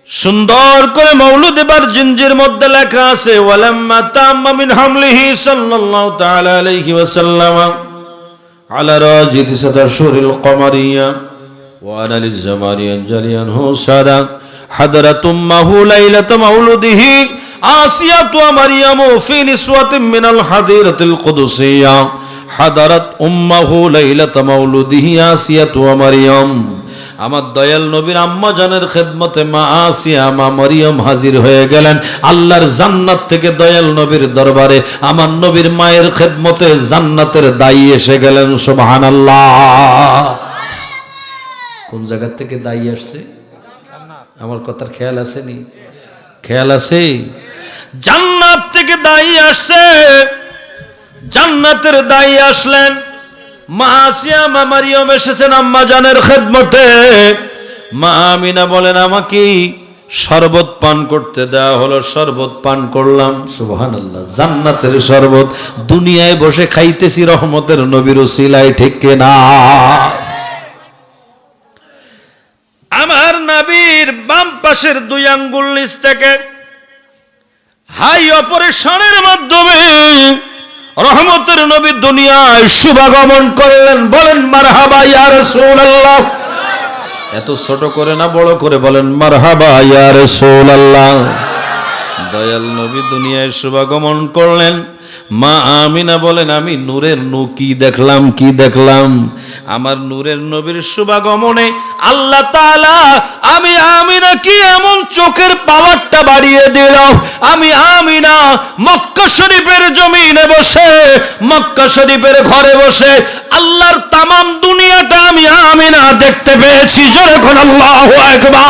সুন্দর করে মৌলুদ এবার জিনজির মধ্যে লেখা আছে, ওয়ালাম্মা তাম্মা মিন হামলিহি সাল্লাল্লাহু তাআলা আলাইহি ওয়াসাল্লাম আলা রাজিতি সাদাশুরিল কমারিয়া ওয়া আনা লিজ-জামানি আনজালিয়ান হুসাদা হাদারাত উম্মাহু লাইলাত মাউলুদিহি আসিয়াতু ওয়া মারইয়ামু ফি নিসওয়াতিন মিনাল হাদিরাতিল কুদসিয়া হাদারাত উম্মাহু লাইলাত মাউলুদিহি আসিয়াতু ওয়া মারইয়াম। আমার দয়াল নবীর আম্মা জানের খেদমতে মা আসিয়া, মা মরিয়ম হাজির হয়ে গেলেন আল্লাহর জান্নাত থেকে। দয়াল নবীর দরবারে আমার নবীর মায়ের খেদমতে জান্নাতের দায়ী এসে গেলেন। সুবহানাল্লাহ। কোন জায়গা থেকে দায়ী আসছে? আমার কথার খেয়াল আছে নি? খেয়াল আছে? জান্নাত থেকে দায়ী আসছে। জান্নাতের দায়ী আসলেন। মা আসিয়া মা মারিয়ম এসেছেন আম্মা জানের খেদমতে। মা আমিনা বলেন আমাকে শরবত পান করতে দেওয়া হলো, শরবত পান করলাম। সুবহানাল্লাহ, জান্নাতের শরবত দুনিয়ায় বসে খাইতেছি রহমতের নবীর উসিলায়, ঠিক কিনা? আমার নবীর বাম পাশের 2 আঙ্গুল নিচ থেকে হাই অপারেশনের মাধ্যমে রহমতের নবী দুনিয়ায় শুভাগমন করলেন। বলেন মারহাবা ইয়া রাসূলুল্লাহ। এত ছোট করে না, বড় করে বলেন মারহাবা ইয়া রাসূলুল্লাহ। দয়াল নবী দুনিয়ায় শুভাগমন করলেন। মা আমিনা বলেন আমি নূরের কি দেখলাম, কি দেখলাম? আমার নূরের নবীর শুভাগমনে আল্লাহ তাআলা আমি আমিনা কি এমন চোখের পাওয়ারটা বাড়িয়ে দিল। আমি আমিনা মক্কা শরীফের জমিনে বসে, মক্কা শরীফের ঘরে বসে আল্লাহর তামাম দুনিয়াটা আমি আমিনা দেখতে পেয়েছি। জোরে কোন আল্লাহু আকবার।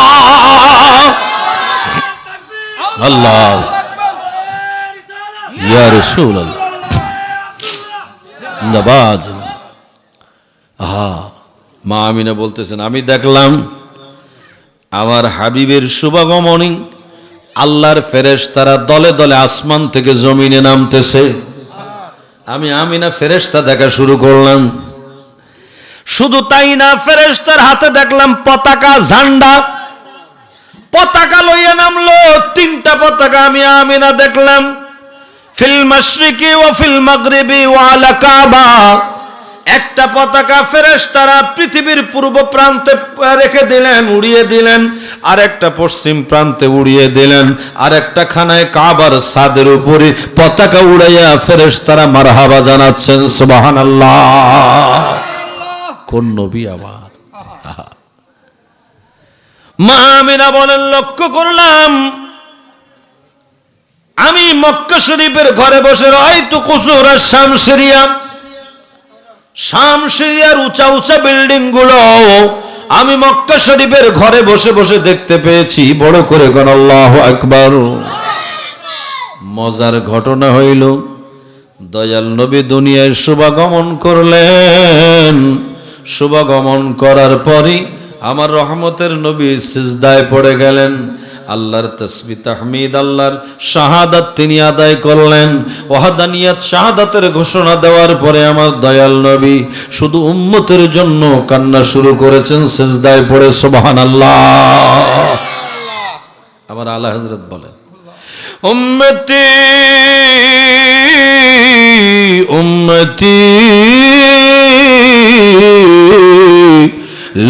আল্লাহ ইয়া রাসূলুল্লাহ জিন্দাবাদ। মা আমিনা বলতেছেন আমি দেখলাম আমার হাবিবের শুভাগমনে আল্লাহর ফেরেশতারা দলে দলে আসমান থেকে জমিনে নামতেছে। আমি আমিনা ফেরেশতা দেখা শুরু করলাম। শুধু তাই না, ফেরেশতার হাতে দেখলাম পতাকা, ঝান্ডা। পতাকা লইয়া নামলো, 3টা পতাকা আমি আমিনা দেখলাম। ফিল মাশরিকি ওয়া ফিল মাগরিবি ওয়া আলা কাবা। একটা পতাকা ফেরেশতারা পৃথিবীর পূর্ব প্রান্তে রেখে দিলেন, উড়িয়ে দিলেন। আর একটা পশ্চিম প্রান্তে উড়িয়ে দিলেন। আর একটা খানায় কাবার ছাদের উপরে পতাকা উড়াইয়া ফেরেশতারা মারহাবা জানাচ্ছেন। সুবহানাল্লাহ। কোন নবী আমার! মা আমিনা বলেন লক্ষ্য করলাম আমি মক্কা শরীফের ঘরে বসে রাইতু কুসুরা শামসিরিয়া, শামসিরিয়ার উঁচা উঁচা বিল্ডিং গুলো আমি মক্কা শরীফের ঘরে বসে বসে দেখতে পেয়েছি। বড় করে কোন আল্লাহু আকবার। মজার ঘটনা হইল দয়াল নবী দুনিয়ায় শুভাগমন করলেন। শুভাগমন করার পরই আমার রহমতের নবী সিজদায় পড়ে গেলেন। আল্লাহর তাসবিহ তাহমিদ, আল্লাহর শাহাদাত তিনি আদায় করলেন। ওয়াহদানিয়াত শাহাদাতের ঘোষণা দেওয়ার পরে আমার দয়াল নবী শুধু উম্মতের জন্য কান্না শুরু করেছেন সিজদায় পড়ে। সুবহানাল্লাহ। আমার আলা হযরত বলেন উম্মতি উম্মতি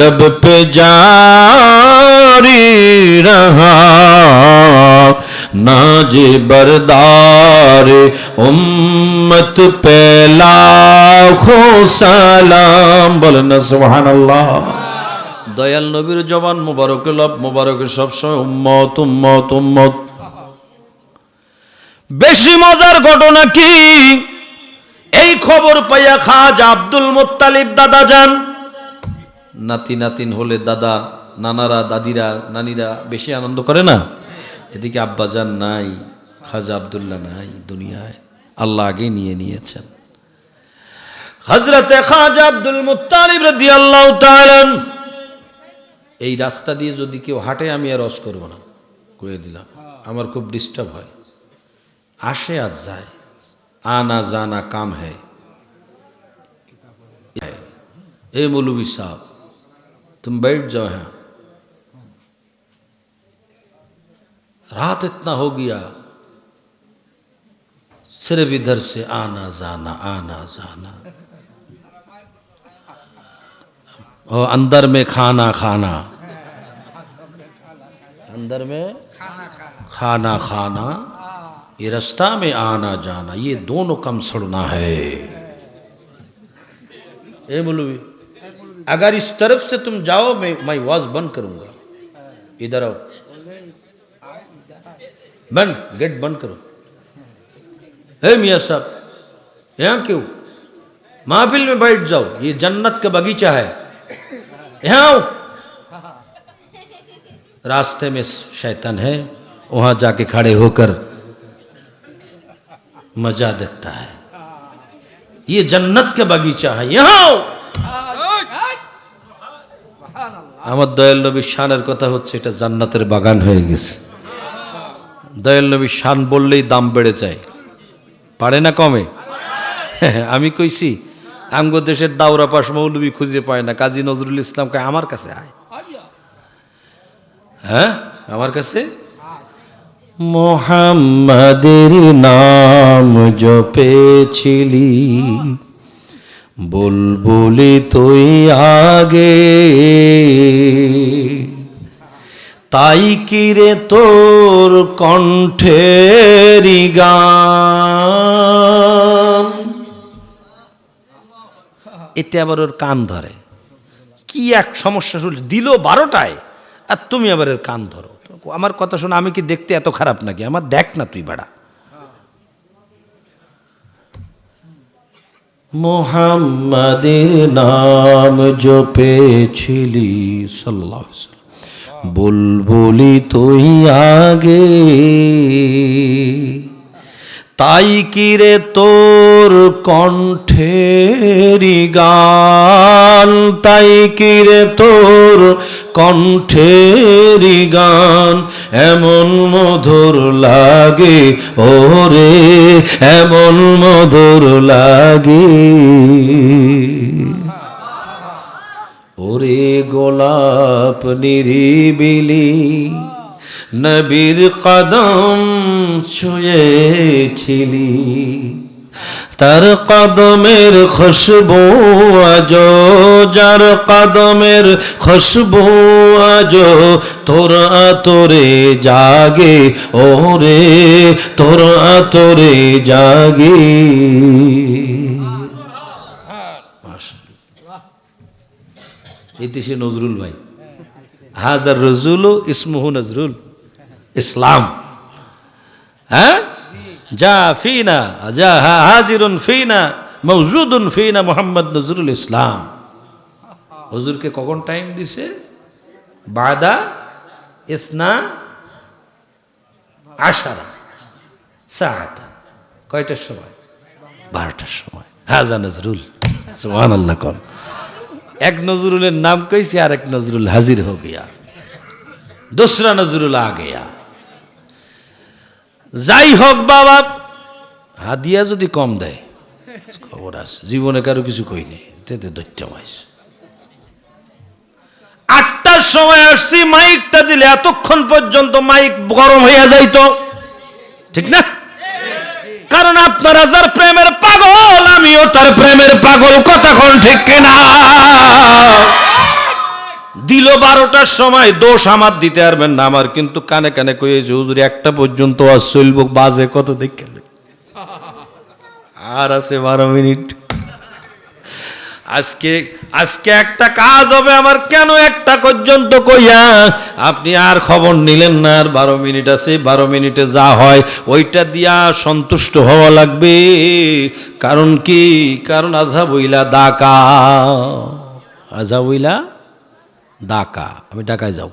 लब पे जारी रहा नाज बरदार उम्मत पे लाखों सलाम। बोलेन सुबहानाल्लाह। दयाल नबीर जबान मुबारक लब मुबारक सब समय उम्मत उम्मत उम्मत। বেশি মজার ঘটনা কি, এই খবর পাইয়া খাজা আব্দুল মুত্তালিব দাদা যান। নাতি নাতিন হলে দাদা নানারা দাদিরা নানিরা বেশি আনন্দ করে না? এদিকে আব্বাজান নাই, খাজা আব্দুল্লাহ নাই দুনিয়ায়, আল্লাহ আগে নিয়ে নিয়েছেন। হযরতে খাজা আব্দুল মুত্তালিব রাদিয়াল্লাহু তাআলা এই রাস্তা দিয়ে যদি কেউ হাঁটে আমি আর রস করব না, কয়ে দিলাম। আমার খুব ডিস্টার্ব হয়, আসে আর যায়, আনা জানা কাম হ্যায়। ए मौलवी साहब तुम बैठ जाओ यहाँ, रात इतना हो गया, सिर्फ इधर से आना जाना आना जाना, और अंदर में खाना खाना, अंदर में खाना खाना, ये रास्ता में आना जाना, ये दोनों कम सड़ना है। ए मौलवी अगर इस तरफ से तुम जाओ मैं आवाज बंद करूंगा, इधर आओ, बंद गेट बंद करो। हे मियाँ साहब यहाँ क्यों, महफिल में बैठ जाओ, ये जन्नत का बगीचा है, यहाँ आओ। रास्ते में शैतान है, वहां जाके खड़े होकर मजा देखता है। ये जन्नत के बगीचा है यहाँ। আমার দয়াল নবীর শানের কথা হচ্ছে এটা জান্নাতের বাগান হয়ে গেছে। দয়াল নবীর শান বললেই দাম বেড়ে যায়, পারে না কমে। আমি কইছি আমগো দেশের দাওরা পাশ মৌলবী খুঁজে পায় না, কাজী নজরুল ইসলামকে আমার কাছে আয়। হ্যাঁ আমার কাছে মোহাম্মদের নাম জপেছিলি, বুলবুলি তুই আগে, তাই কিরে তোর কণ্ঠেরি গান। এতে আবার ওর কান ধরে, কি এক সমস্যা শুনলে দিল 12টায়, আর তুমি আবার এর কান ধরো। আমার কথা শোনো, আমি কি দেখতে এত খারাপ নাকি? আমার দেখ না তুই বাড়া। মোহাম্মদের নাম জপেছিলি সাল্লাল্লাহু আলাইহি ওয়াসাল্লাম, বুলবুলি তুই আগে, তাই কিরে তোর কণ্ঠেরি গান, তাই কিরে তোর কণ্ঠেরি গান, এমন মধুর লাগে ওরে, এমন মধুর লাগে ওরে গোলাপ নিরিবিলি, নবীর কদম ছুঁয়েছিলি, তার কদমের খুশবু আজো, যার কদমের খুশবু আজো, তোর আতরে জাগে ওরে, তোর আতরে জাগে। ইতিশে নজরুল ভাই, হাজার রজুল ইসমুহু নজরুল ইসলাম। হ্যাঁ যা ফিনা যা হাজিরুন ফিনা মওজুদুন ফিনা মোহাম্মদ নজরুল ইসলাম। হুজুরকে কখন টাইম দিছে? বাদা ইসনা আশারা সাআতা। কয়টার সময়? 12টার সময়। হাজা নজরুল, সুবহানাল্লাহ। কোন এক নজরুলের নাম কইছি, আর এক নজরুল হাজির হো গিয়া, दूसरा नजरुल आ गया। যাই হোক বাবা, হাদিয়া যদি কম দেয় খবর আছে, জীবনে কারো কিছু কইনি, তেতে দৈত্য মাইস। 8টার সময় আসছি, মাইকটা দিলে এতক্ষণ পর্যন্ত মাইক গরম হইয়া যাইতো, ঠিক না? কারণ আপনারা যার প্রেমের পাগল, আমিও তার প্রেমের পাগল, কথা কোন ঠিক কিনা? দিল 12টার সময়, দোষ আমার দিতে পারবেন না, আমার কিন্তু কানে কানে কইছে হুজুর 1টা পর্যন্ত আর চলব, বাজে কত দেখেন, আর আছে 12 মিনিট। আজকে একটা কাজ হবে আমার, কেন 1টা পর্যন্ত কইয়া আপনি আর খবর নিলেন না? আর 12 মিনিট আছে, 12 মিনিটে যা হয় ওইটা দিয়া সন্তুষ্ট হওয়া লাগবে। কারণ কি? কারণ আজা বইলা দাকা, আজা বইলা ঢাকা, আমি ঢাকায় যাব।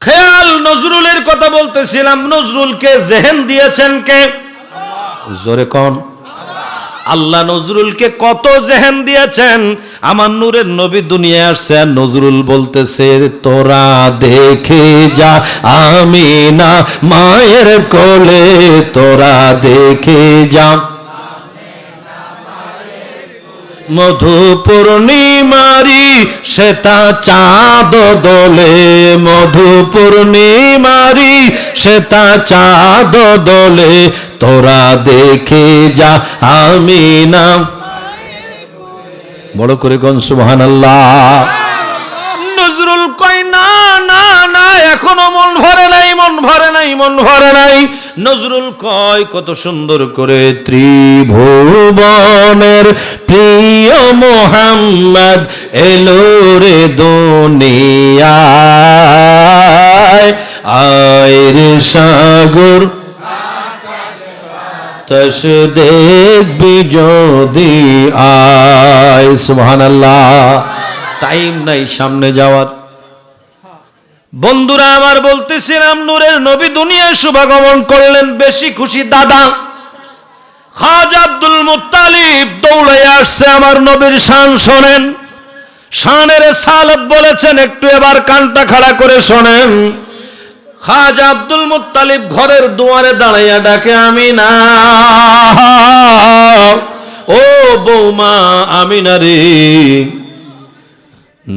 খেয়াল, নজরুলের কথা বলতেছিলাম। নজরুলকে জেহেন দিয়েছেন কে? জোরে কোন? আল্লাহ নজরুলকে কত জেহেন দিয়েছেন। আমার নূরের নবী দুনিয়ায় আসছে, আর নজরুল বলতেছে তোরা দেখে যা আমিনা মায়ের কোলে, তোরা দেখে যা মধু পূর্ণিমারি শ্বেতা চাঁদ দোলে, মধু পূর্ণিমারি শ্বেতা চাঁদ দোলে, তোরা দেখে যা আমিনা। বড় করে কোন সুবহানাল্লাহ। নজরুল কয় না না না, এখনো মন ভরে নাই, মন ভরে নাই, মন ভরে নাই। নজরুল কয় কত সুন্দর করে, ত্রিভুবনের প্রিয় মোহাম্মদ এলো রে দুনিয়ায়, আয় রে সাগর তস দেখবি যদি আয়। সুবহানাল্লাহ। টাইম নাই সামনে যাওয়ার। বন্ধুরা আমার, বলতেছিলাম নূরের নবী দুনিয়ায় শুভাগমন করলেন। বেশি খুশি দাদা খাজা আব্দুল মুত্তালিব দৌড়ে আসছে, আমার নবীর শান শোনেন। শানের সালত বলেছেন, একটু এবার কানটা খাড়া করে শোনেন। খাজা আব্দুল মুত্তালিব ঘরের দুয়ারে দাঁড়াইয়া ডাকে, আমিনা, ও বৌমা আমিনা রে,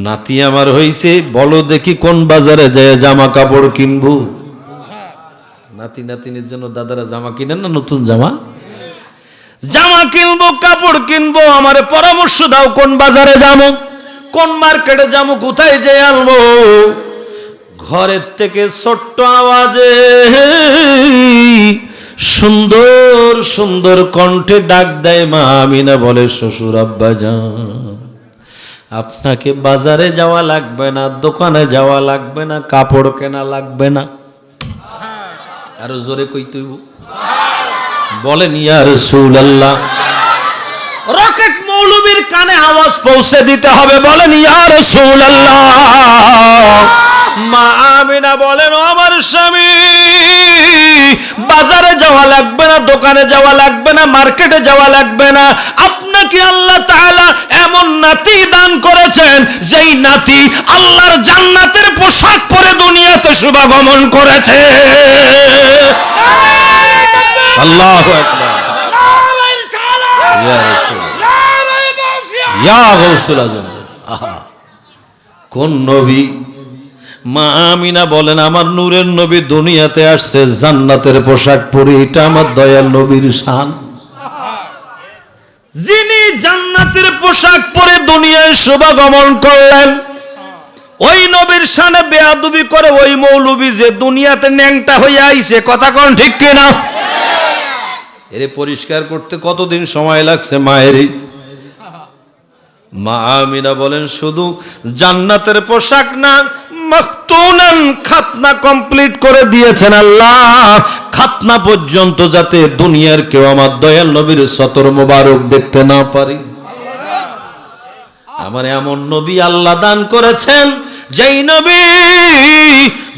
নাতি আমার হইছে, বলো দেখি কোন বাজারে যায় জামা কাপড় কিনবো। নাতি নাতিনের জন্য দাদারা জামা কিনেন না, নতুন জামা? জামা কিনবো, কাপড় কিনবো, আমার পরামর্শ দাও, কোন বাজারে যাবো, কোন মার্কেটে যাবো, কোথায় যে আনবো? ঘরের থেকে ছোট্ট আওয়াজে সুন্দর সুন্দর কণ্ঠে ডাক দেয় মা আমিনা, বলে, শ্বশুর আব্বাজান, আপনাকে বাজারে যাওয়া লাগবে না, দোকানে যাওয়া লাগবে না, কাপড় কেনা লাগবে না। আরো জোরে কই তুই বলেন, ইয়া রাসূলুল্লাহ। রকেট মৌলবীর কানে আওয়াজ পৌঁছে দিতে হবে, বলেন ইয়া রাসূলুল্লাহ। মা আমিনা বলেন, ও আমার স্বামী, বাজারে যাওয়া লাগবে না, দোকানে যাওয়া লাগবে না, মার্কেটে যাওয়া লাগবে না, আপনাকে আল্লাহ তাআলা এমন নাতি দান করেছেন, যেই নাতি আল্লাহর জান্নাতের পোশাক পরে দুনিয়াতে শুভাগমন করেছে। আল্লাহু আকবার। ইয়া রাসূলুল্লাহ, ইয়া গাউসুল আজম। আহা, কোন নবী! মা আমিনা বলেন, আমার নূরের নবী দুনিয়াতে আসছে জান্নাতের পোশাক পরে, এটা আমার দয়াল নবীর শান। যিনি জান্নাতের পোশাক পরে দুনিয়ায় শুভাগমন করলেন, ওই নবীর শানে বেয়াদবি করে ওই মৌলবী যে দুনিয়াতে ন্যাংটা হয়ে আইছে, কথা কোন ঠিক কিনা? এরে পরিষ্কার করতে কতদিন সময় লাগছে মায়েরই? মা আমিনা বলেন, শুধু জান্নাতের পোশাক না, মাখতুনান, খাতনা কমপ্লিট করে দিয়েছেন আল্লাহ। খাতনা পর্যন্ত যাতে দুনিয়ার কেউ আমার দয়াল নবীর সতর মোবারক দেখতে না পারে। আমার এমন নবী আল্লাহ দান করেছেন, যেই নবী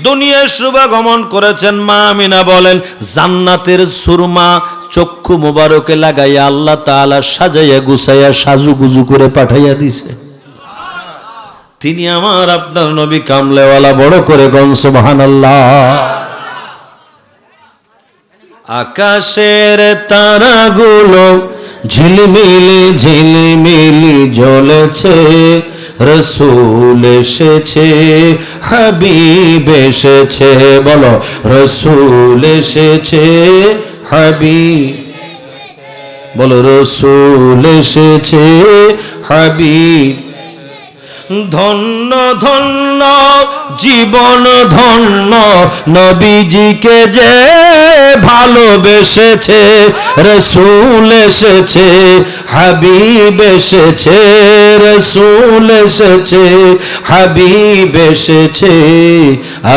দুনিয়ায় শুভাগমন করেছেন। মা আমিনা বলেন, জান্নাতের সুরমা চক্ষু মোবারকে লাগাইয়া আল্লাহ তাআলা সাজাইয়া গুছাইয়া সাজুগুজু করে পাঠাইয়া দিছে। তিনি আমার আপনার নবী কামলেওয়ালা, বড় করে গন সুবহানাল্লাহ। আকাশের তারাগুলো ঝিলমিলি ঝিলমিলি জ্বলেছে, রসূল এসেছে, হাবিব এসেছে, বলো রসূল এসেছে, হাবিব, বলো রসূল এসেছে, হাবিব। ধন্য ধন্য জীবন ধন্য, নবীজিকে যে ভালোবেসেছে, রসূল এসেছে, হাবিব এসেছে, রসূল এসেছে, হাবিব এসেছে।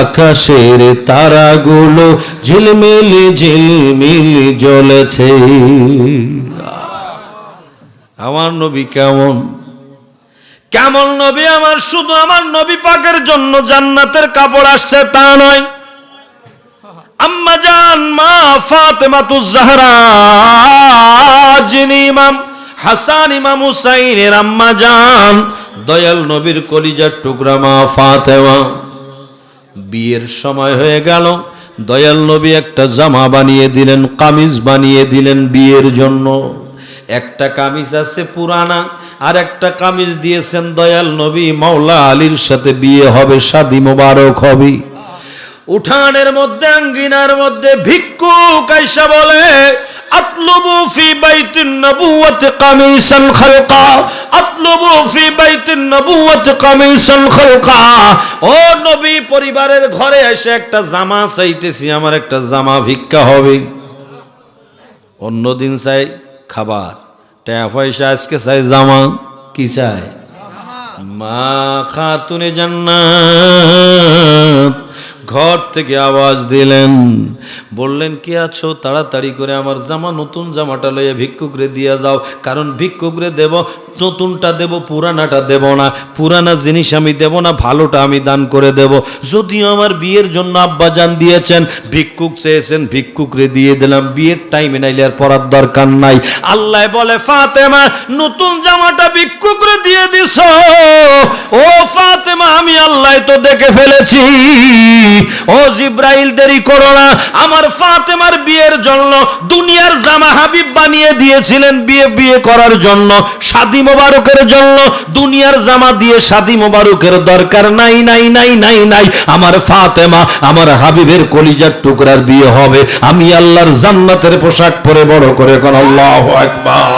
আকাশের তারাগুলো ঝিলমিলি ঝিলমিলি জ্বলেছে। আমার নবী কেমন কেমন নবী আমার! শুধু আমার নবী পাকের জন্য জান্নাতের কাপড় আসছে তা নয়, আম্মা জান মা ফাতেমাতুজ জাহরা, যিনি ইমাম হাসান ইমাম হুসাইনের আম্মা জান, দয়াল নবীর কলিজার টুকরা মা ফাতেমা, বিয়ের সময় হয়ে গেল, দয়াল নবী একটা জামা বানিয়ে দিলেন, কামিজ বানিয়ে দিলেন বিয়ের জন্য। একটা কামিজ আছে পুরানা, আর একটা কামিজ দিয়েছেন দয়াল নবী, মাওলা আলীর সাথে বিয়ে হবে, শাদী মোবারক হবে। উঠানের মধ্যে, আঙ্গিনার মধ্যে ভিক্ষুক আইসা বলে, আতলুবু ফি বাইতিন নবুওয়াতি কামিসান খালকা, আতলুবু ফি বাইতিন নবুওয়াতি কামিসান খালকা। ও নবী, পরিবারের ঘরে এসে একটা জামা চাইতেছি, আমার একটা জামা ভিক্ষা হবে। অন্যদিন চাই খাবার, টাকা পয়সা, আজকে চাই জামা। কি চাই? মা খাতুনে জান্নাত ঘর থেকে আওয়াজ দিলেন, বললেন কে আছো, তাড়াতাড়ি করে আমার জামা, নতুন জামাটা লইয়া ভিক্ষুকরে দিয়া যাও, কারণ ভিক্ষুকরে দেব, নতুনটা দেব, পুরানাটা দেব না, পুরানা জিনিস আমি দেব না, ভালোটা আমি দান করে দেব। যদিও আমার বিয়ের জন্য আব্বাজান দিয়েছেন, ভিক্ষুক চেয়েছেন, ভিক্ষুকরে দিয়ে দিলাম, বিয়ের টাইমে নাইলে আর পরার দরকার নাই। আল্লাহ বলে, ফাতেমা নতুন জামাটা ভিক্ষুকরে দিয়ে দিছ, ও ফাতেমা আমি আল্লাহ তো দেখে ফেলেছি। ও জিব্রাইল দেরি করো না, আমার ফাতেমার বিয়ের জন্য দুনিয়ার জামা হাবিব বানিয়ে দিয়েছিলেন বিয়ে করার জন্য, শাদী মোবারকের জন্য। দুনিয়ার জামা দিয়ে শাদী মোবারকের দরকার নাই নাই নাই নাই নাই। আমার ফাতেমা আমার হাবিবের কলিজার টুকরার বিয়ে হবে, আমি আল্লাহর জান্নাতের পোশাক পরে বড় করে কোন আল্লাহু আকবার,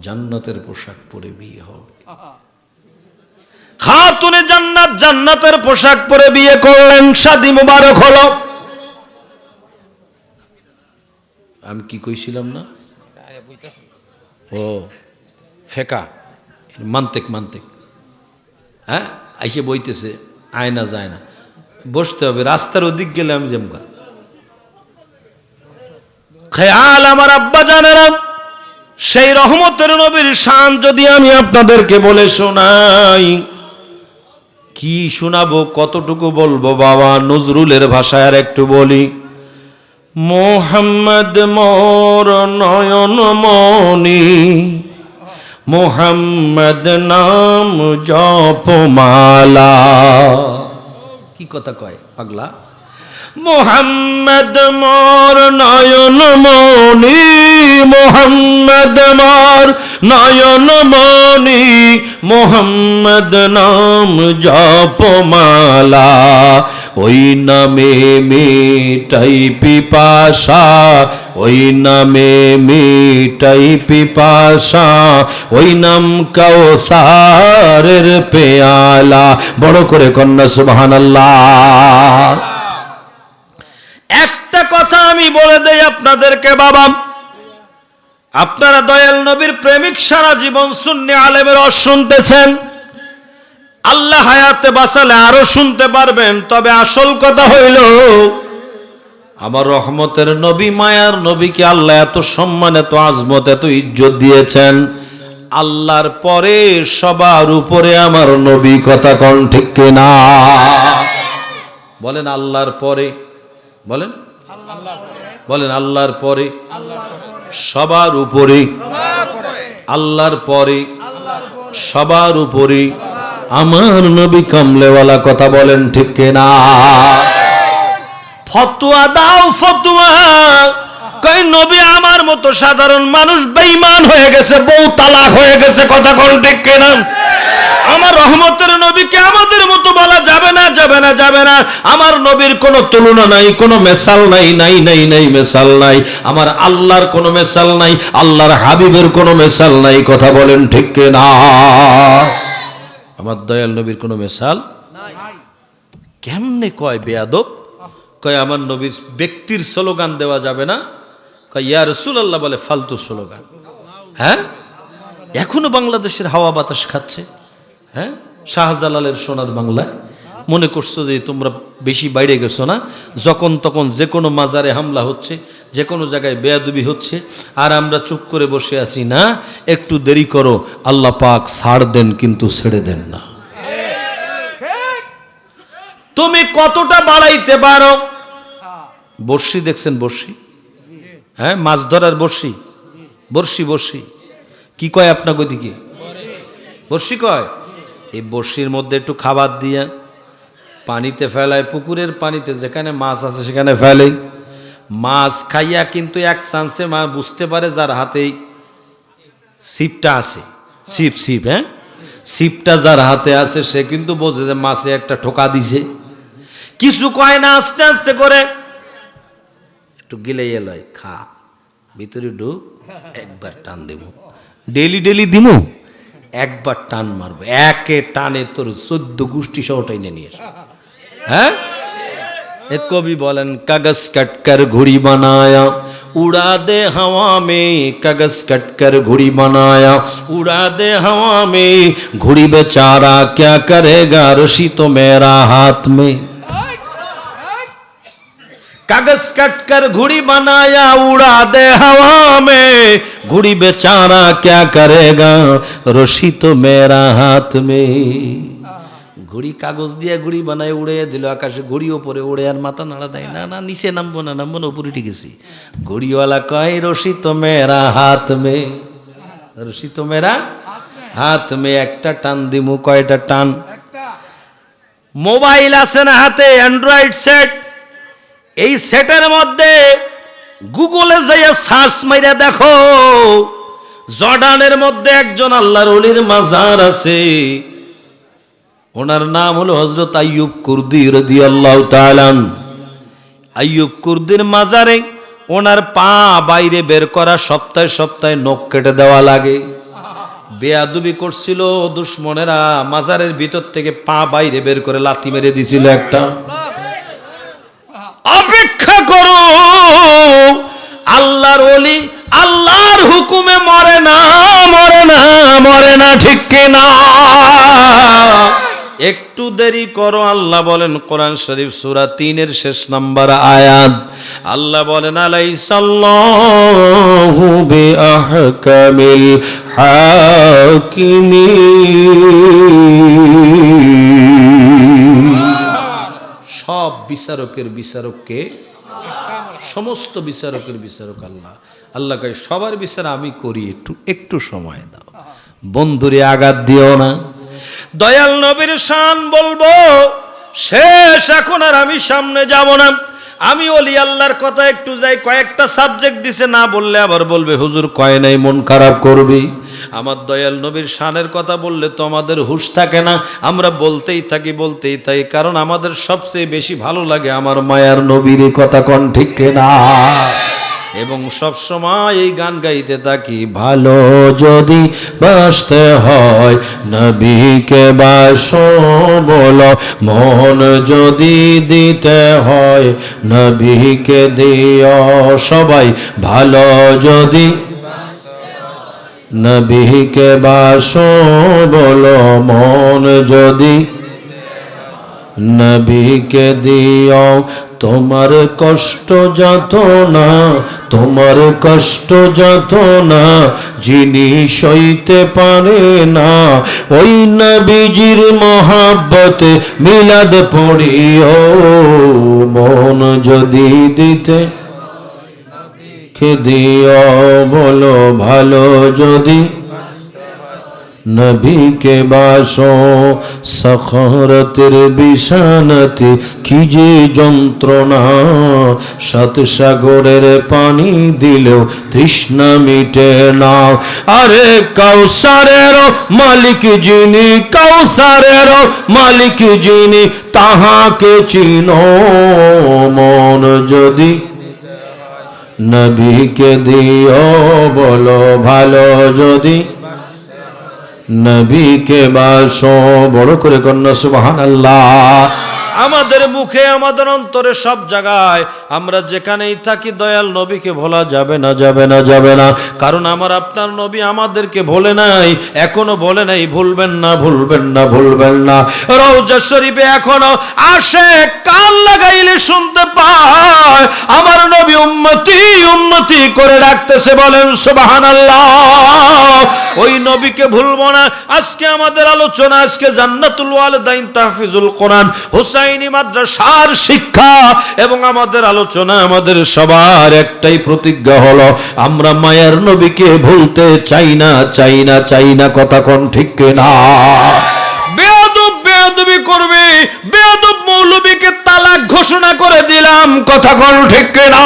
জান্নাতের পোশাক পরে বিয়ে হবে। খাতুনে জান্নাত জান্নাতের পোশাক পরে বিয়ে করলেন, শাদী মুবারক হলো। আমি কি কইছিলাম না, ও ফেকা মান্তেক মান্তেক, হ্যাঁ আইসে বইতেছে, আয়না যায় না, বসতে হবে, রাস্তার ওদিক গেলে আমি জমগা। খেয়াল আমার আব্বা জানেরা, সেই রহমতের নবীর শান যদি আমি আপনাদেরকে বলে শোনাই, কি শোনাবো, কতটুকু বলবো বাবা, নজরুলের ভাষায় আর একটু বলি। মোহাম্মদ মোর নয়ন মনি, মোহাম্মদ নাম জপমালা। কি কথা কয় পাগলা? মোহাম্মদ মোর নয়ন মনি, মোহাম্মদ মোর নয়ন মনি, মোহাম্মদ নাম জপমালা। ওই নামে মিটাই পিপাসা, ওই নামে মিটাই পিপাসা, ওই নাম কাউসারের পেয়ালা। বড় করে কন্যা সুবহানাল্লাহ। একটা কথা আমি বলে দেই আপনাদেরকে বাবা, আপনারা দয়াল নবীর প্রেমিক, সারা জীবন সুন্নি আলেমের শুনতেছেন, আল্লাহ হায়াতে বাঁচালে আরো শুনতে পারবেন। তবে আসল কথা হইল, আমার রহমতের নবী, মায়ার নবীকে আল্লাহ এত সম্মান, এত আজমত, এত ইজ্জত দিয়েছেন, আল্লাহর পরে সবার উপরে আমার নবী। কথা কোন ঠিক কিনা বলেন? আল্লাহর পরে বলেন, বলেন আল্লাহর পরে, সবার উপরে, আল্লাহর পরে সবার উপরে আমার নবী কামলেওয়ালা। কথা বলেন ঠিক কিনা? ফতোয়া দাও ফতোয়া, কই নবী আমার মতো সাধারণ মানুষ বেঈমান হয়ে গেছে, বউ তালাক হয়ে গেছে। কথা কোন ঠিক কিনা? আমার রহমতের নবীকে আমাদের মতো বলা যাবে না, যাবে না, যাবে না। আমার নবীর কোনো তুলনা নাই, কোনো মেসাল নাই, নাই নাই নাই মেসাল নাই। আমার আল্লাহর কোনো মেসাল নাই, আল্লাহর হাবিবের কোনো মেসাল নাই। কথা বলেন ঠিক কিনা? আমার দয়াল নবীর কোনো মেসাল নাই। কেমনে কয় বেয়াদব? কয় আমার নবীর ব্যক্তির স্লোগান দেওয়া যাবে না। কয় ইয়া রাসূলুল্লাহ বলে ফালতু স্লোগান। হ্যাঁ, এখনো বাংলাদেশের হাওয়া বাতাস খাচ্ছে। হ্যাঁ, শাহজালালের সোনার বাংলায় মনে করছো যে তোমরা বেশি বাইরে গেছো না? যখন তখন যে কোনো মাজারে হামলা হচ্ছে, যে কোনো জায়গায় বেয়াদবি হচ্ছে, আর আমরা চুপ করে বসে আছি না। একটু দেরি করো, আল্লাহ পাক ছাড় দেন, কিন্তু ছেড়ে দেন না। তুমি কতটা বাড়াইতে পারো? বর্ষি দেখছেন? বর্ষি, হ্যাঁ, মাছ ধরার বর্ষি, বর্ষি বর্ষি কি কয় আপনাকে ওইদিকে? বর্ষি কয়। এই বর্ষির মধ্যে একটু খাবার দিয়া পানিতে ফেলায়, পুকুরের পানিতে যেখানে মাছ আছে সেখানে ফেলে। মাছ খাইয়া কিন্তু এক চান্সে মা বুঝতে পারে যার হাতেই ছিপটা আছে, ছিপ ছিপ, হ্যাঁ, ছিপটা যার হাতে আছে সে কিন্তু বোঝে যে মাছে একটা ঠোকা দিছে। কিছু কয় না, আস্তে আস্তে করে একটু গিলে এলাই, খা, ভিতরে ঢুক, একবার টান দেব। ডেলি ডেলি দিব, একবার টান মারবো, একে টানে তোর 14 গোষ্ঠী সহ টাইনে নিয়ে আসবো। হ্যাঁ, एक कवि बोलन कागज कटकर घुड़ी बनाया उड़ा दे हवा में, कागज कटकर घुड़ी बनाया उड़ा दे हवा में, घुड़ी बेचारा क्या करेगा रस्सी तो मेरा हाथ में। कागज कटकर घुड़ी बनाया उड़ा दे हवा में, घुड़ी बेचारा क्या करेगा रस्सी तो मेरा हाथ में। ঘুড়ি কাগজ দিয়ে ঘুড়ি বানায় উড়ে দিল আকাশে, ঘুড়ি ওপরে উড়ে আর মাথা নাড়া দেয় না, না নিচে নামবো না উপরে টিকেছি। ঘুড়িওয়ালা কয় রশি তো মেরা হাত মে, রশি তো মেরা হাত মে, একটা টান দিমু। কয়টা টান? মোবাইল আছে না হাতে, অ্যান্ড্রয়েড সেট, এই সেটের মধ্যে গুগলে যাইয়া সার্চ মাইরা দেখো, জর্ডানের মধ্যে একজন আল্লাহর ওলির মাজার আছে, ওনার নাম হলো হযরত আইয়ুব কুরদি রাদিয়াল্লাহু তাআলা। আইয়ুব কুরদির মাজারে ওনার পা বাইরে বের করা, সপ্তাহে সপ্তাহে নখ কেটে দেওয়া লাগে। বেয়াদবি করছিল দুশমনেরা, মাজারের ভিতর থেকে পা বাইরে বের করে লাথি মেরে দিছিল একটা। অপেক্ষা করো, আল্লাহর ওলি আল্লাহর হুকুমে মরে না, মরে না, মরে না, ঠিক কিনা? একটু দেরি করো। আল্লাহ বলেন কোরআন শরীফ সূরা ৩ এর শেষ নাম্বার আয়াত, আল্লাহ বলেন আলাইসাল্লাহু বিআহকামিল হাকিমিন। সব বিচারকের বিচারককে, সমস্ত বিচারকের বিচারক আল্লাহ। আল্লাহ কয় সবার বিচার আমি করি, একটু সময় দাও, বন্ধুরে আঘাত দিও না। দয়াল নবীর শান বলবো শেষ, এখন আর আমি সামনে যাব না। আমি ওলি আল্লাহর কথা একটু যাই, কয়েকটা সাবজেক্ট দিছে, না বললে আবার বলবে হুজুর কয় নাই, মন খারাপ করবি। আমার দয়াল নবীর শানের কথা বললে তো আমাদের হুঁশ থাকে না, আমরা বলতেই থাকি, কারণ আমাদের সবচেয়ে বেশি ভালো লাগে আমার মায়ার নবীর কথা, কোন ঠিক না? এবং সব সময় এই গান গাইতে থাকি, ভালো যদি বাসতে হয় নবীকে বাসো বলো, মন যদি দিতে হয় নবীকে দিও। সবাই ভালো যদি নবীকে বাসো বলো, মন যদি নবীকে দিও। তোমার কষ্ট যত না, তোমার কষ্ট যত না, যিনি সইতে পারে না, ওই নবীজির মহাব্বতে মিলাদ পড়িও। মন যদি দিতে কে দিও বলো, ভালো যদি নবীকে বাসো। সখরতের বিছানাতে কি যে যন্ত্রণা, সাত সাগরের পানি দিলেও তৃষ্ণা মিটে না। আরে কাউসারের মালিক যিনি, কাউসারের মালিক যিনি, তাহাকে চিনো। মন যদি নবীকে দিও বলো, ভালো যদি নবীকে বাসো। বড় করে কন্যা সুবহানাল্লাহ। আমাদের মুখে, আমাদের অন্তরে, সব জায়গায় আমরা যেখানেই থাকি দয়াল নবীকে ভোলা যাবে না, যাবে না, যাবে না। কারণ আমার আপনার নবী আমাদেরকে ভোলে নাই, এখনো বলে নাই ভুলবেন না, ভুলবেন না, ভুলবেন না। রওজা শরীফে এখনো আসে, কান লাগাইলে শুনতে পায় আমার নবী উম্মতি উম্মতি করে ডাকতেছে, বলেন সুবহানাল্লাহ। ওই নবীকে ভুলবো না। আজকে আমাদের আলোচনা, আজকে জান্নাতুল ওয়ালিদাইন তাহফিজুল কোরআন হুসাইনি মাদ্রাসার শিক্ষা এবং আমাদের আলোচনা, আমাদের সবার একটাই প্রতিজ্ঞা হলো, আমরা মায়ার নবীকে ভুলতে চাই না, চাই না, চাই না। কথা কোন ঠিক না? বেয়াদব বেয়াদবি করবে, বেয়াদব মৌলবীকে তালাক ঘোষণা করে দিলাম। কথা কোন ঠিক না?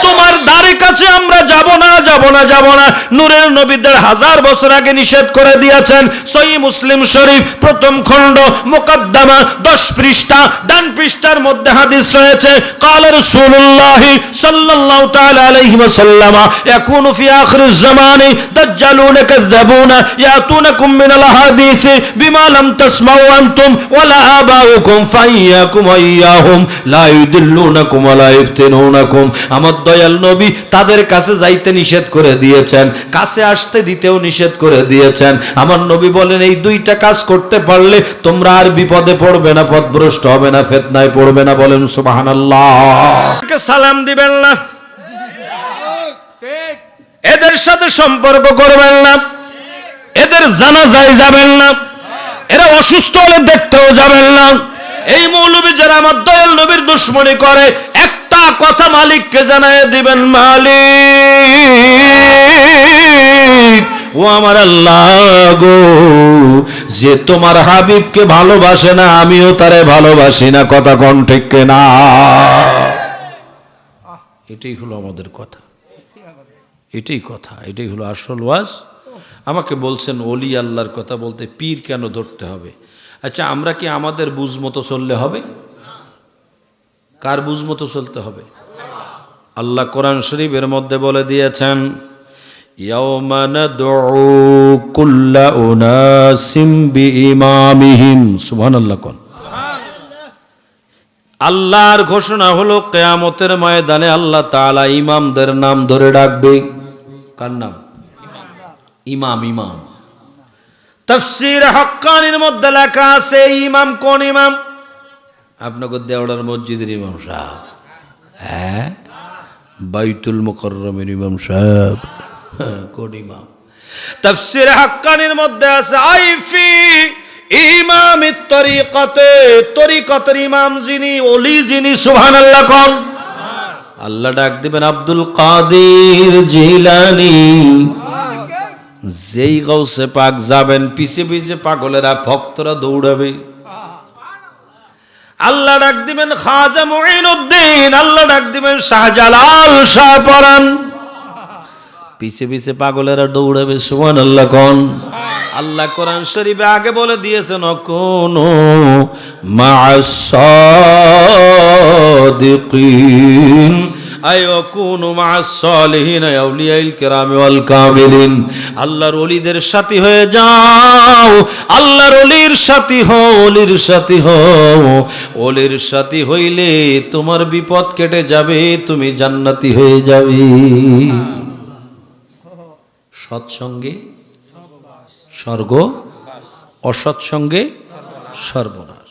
তোমার ধারে কাছে আমরা যাব না, যাব না, যাব না। নূরের নবীদের 1000 বছর আগে নিষেধ করে দিয়েছেন। সহিহ মুসলিম শরীফ প্রথম খণ্ড মুকদ্দমা 10 পৃষ্ঠা, ডান পৃষ্ঠার মধ্যে হাদিস রয়েছে, ক্বালা রাসূলুল্লাহ সাল্লাল্লাহু তাআলা আলাইহি ওয়াসাল্লাম ইয়াকুনু ফি আখিরিজ জামানি দাজ্জালুনা কাযাবুনা ইয়াতুনাকুম মিনাল আহাদিস বিমা লাম তাসমাউ আনতুম ওয়ালা আবাউকুম ফাইয়াকুম ওয়াইয়াহুম লা ইউদিল্লুনাকুম ওয়ালা ইফতিনুনাকুম। আমার দয়াল নবী তাদের কাছে যাইতে নিষেধ করে দিয়েছেন, কাছে আসতে দিতেও নিষেধ করে দিয়েছেন। আমার নবী বলেন এই দুইটা কাজ করতে পারলে তোমরা আর বিপদে পড়বে না, পথভ্রষ্ট হবে না, ফিতনায় পড়বে না। বলেন সুবহানাল্লাহ। সালাম দিবেন না, এদের সাথে সম্পর্ক করবেন না, এদের জানাজায় যাবেন না, এরা অসুস্থ হলে দেখতেও যাবেন না। এই মৌলবী যারা আমার দয়াল নবীর দুশমনি করে, একটা কথা মালিককে জানায় দিবেন, মালিক ও আমার আল্লাহ গো, যে তোমার হাবিবকে ভালোবাসে না আমিও তারে ভালোবাসি না। কথা কোন ঠিক না? এটাই হলো আমাদের কথা, এটাই কথা, এটাই হলো আসল ওয়াজ। আমাকে বলছেন ওলি আল্লাহর কথা বলতে পীর কেন ধরতে হবে? আচ্ছা, আমরা কি আমাদের বুঝ মতো চললে হবে? কার বুঝ মতো চলতে হবে? আল্লাহ কোরআন শরীফের মধ্যে বলে দিয়েছেন, ইয়াওমা নাদউ কুল্লা উনাসিম বিইমামিহিম। সুবহানাল্লাহ। কোন আল্লাহর ঘোষণা হলো কিয়ামতের ময়দানে আল্লাহ তাআলা ইমামদের নাম ধরে ডাকবে। কার নাম? ইমাম। ইমাম তাফসীর হাক্কানির মধ্যে লেখা আছে ইমাম কোন ইমাম? আপনাদের দেওড়ার মসজিদের ইমাম সাহেব, হ্যাঁ, বাইতুল মুকাররমের ইমাম সাহেব, কোন ইমাম? তাফসীর হাক্কানির মধ্যে আছে আইফি ইমামিত তরিকাতে, তরিকতের ইমাম যিনি, ওলি যিনি। সুবহানাল্লাহ। কোন? আল্লাহ ডাক দিবেন আব্দুল কাদের জিলানী। যেই গাউসে পাক যাবেন পিছে পিছে পাগলেরা ভক্তরা দৌড়াবে। আল্লাহ ডাক দিবেন খাজা মুঈনুদ্দিন, আল্লাহ ডাক দিবেন শাহজালাল শাহ পরান, পিছে পিছে পাগলেরা দৌড়াবে। সুবহানাল্লাহ। কোন? আল্লাহ কোরআন শরীফে আগে বলে দিয়েছেন কুনু মা'আস সাদিকিন আই কুনু মা'আস সালিহিন আউলিয়াইল কিরাম ওয়াল কামিলিন। আল্লাহর ওলিদের সাথী হয়ে যাও, আল্লাহর ওলির সাথী হও, ওলির সাথী হও। ওলির সাথী হইলে তোমার বিপদ কেটে যাবে, তুমি জান্নাতি হয়ে যাবে। সৎসঙ্গে স্বর্গ, অসৎসঙ্গে সর্বনাশ।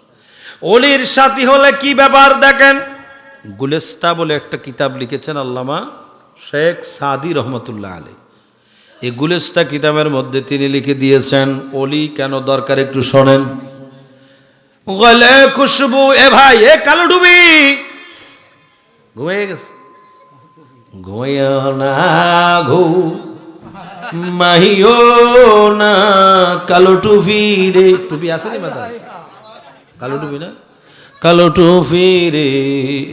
ওলির সাথী হলে কি ব্যাপার দেখেন, গুলেস্তা বলে একটা কিতাব লিখেছেন আল্লামা শেখ সাদি রহমতুল্লাহ আলাইহি। এই গুলেস্তা কিতাবের মধ্যে তিনি লিখে দিয়েছেন ওলি কেন দরকার, একটু শোনেন। গলে খুশবু, এ ভাই এ কালো ডুবি ঘুমিয়ে গেছে, ঘুমিয়ে না ঘু মাহিও না কালো টুপি রে। টুপি আছে নি মাথায়? কালো টুপি না, কালো টুপি রে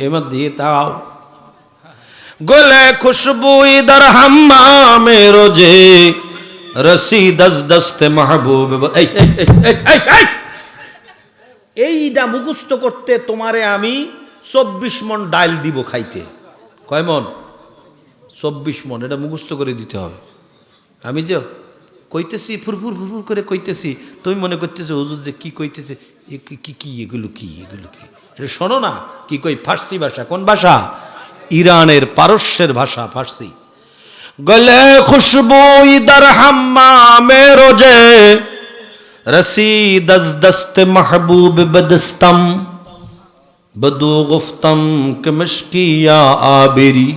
এমত দিয়ে তাও। গলে খুশবু ইদার হাম্মামে রোজে রসি দস দস্তে মাহবুব। এইটা মুখস্থ করতে তোমারে আমি 24 মণ ডাল দিব খাইতে। কয় মণ? 24 মণ। এটা মুখস্থ করে দিতে হবে। আমি যে কইতেছি ফুরফুর ফুরফুর করে কইতেছি, তুমি মনে করতেছো হুজুর যে কি কইতেছে, কি এগুলো কি, এগুলো কি? এটা শোনো না কি কই। ফার্সি ভাষা। কোন ভাষা? ইরানের পারস্যের ভাষা, ফার্সি। গলে খুশবু ইদার হাম্মামে রোজে রসি দস দস্তে মাহবুব বদস্তম বদু গুফতম কে মশকিয়া আবেরি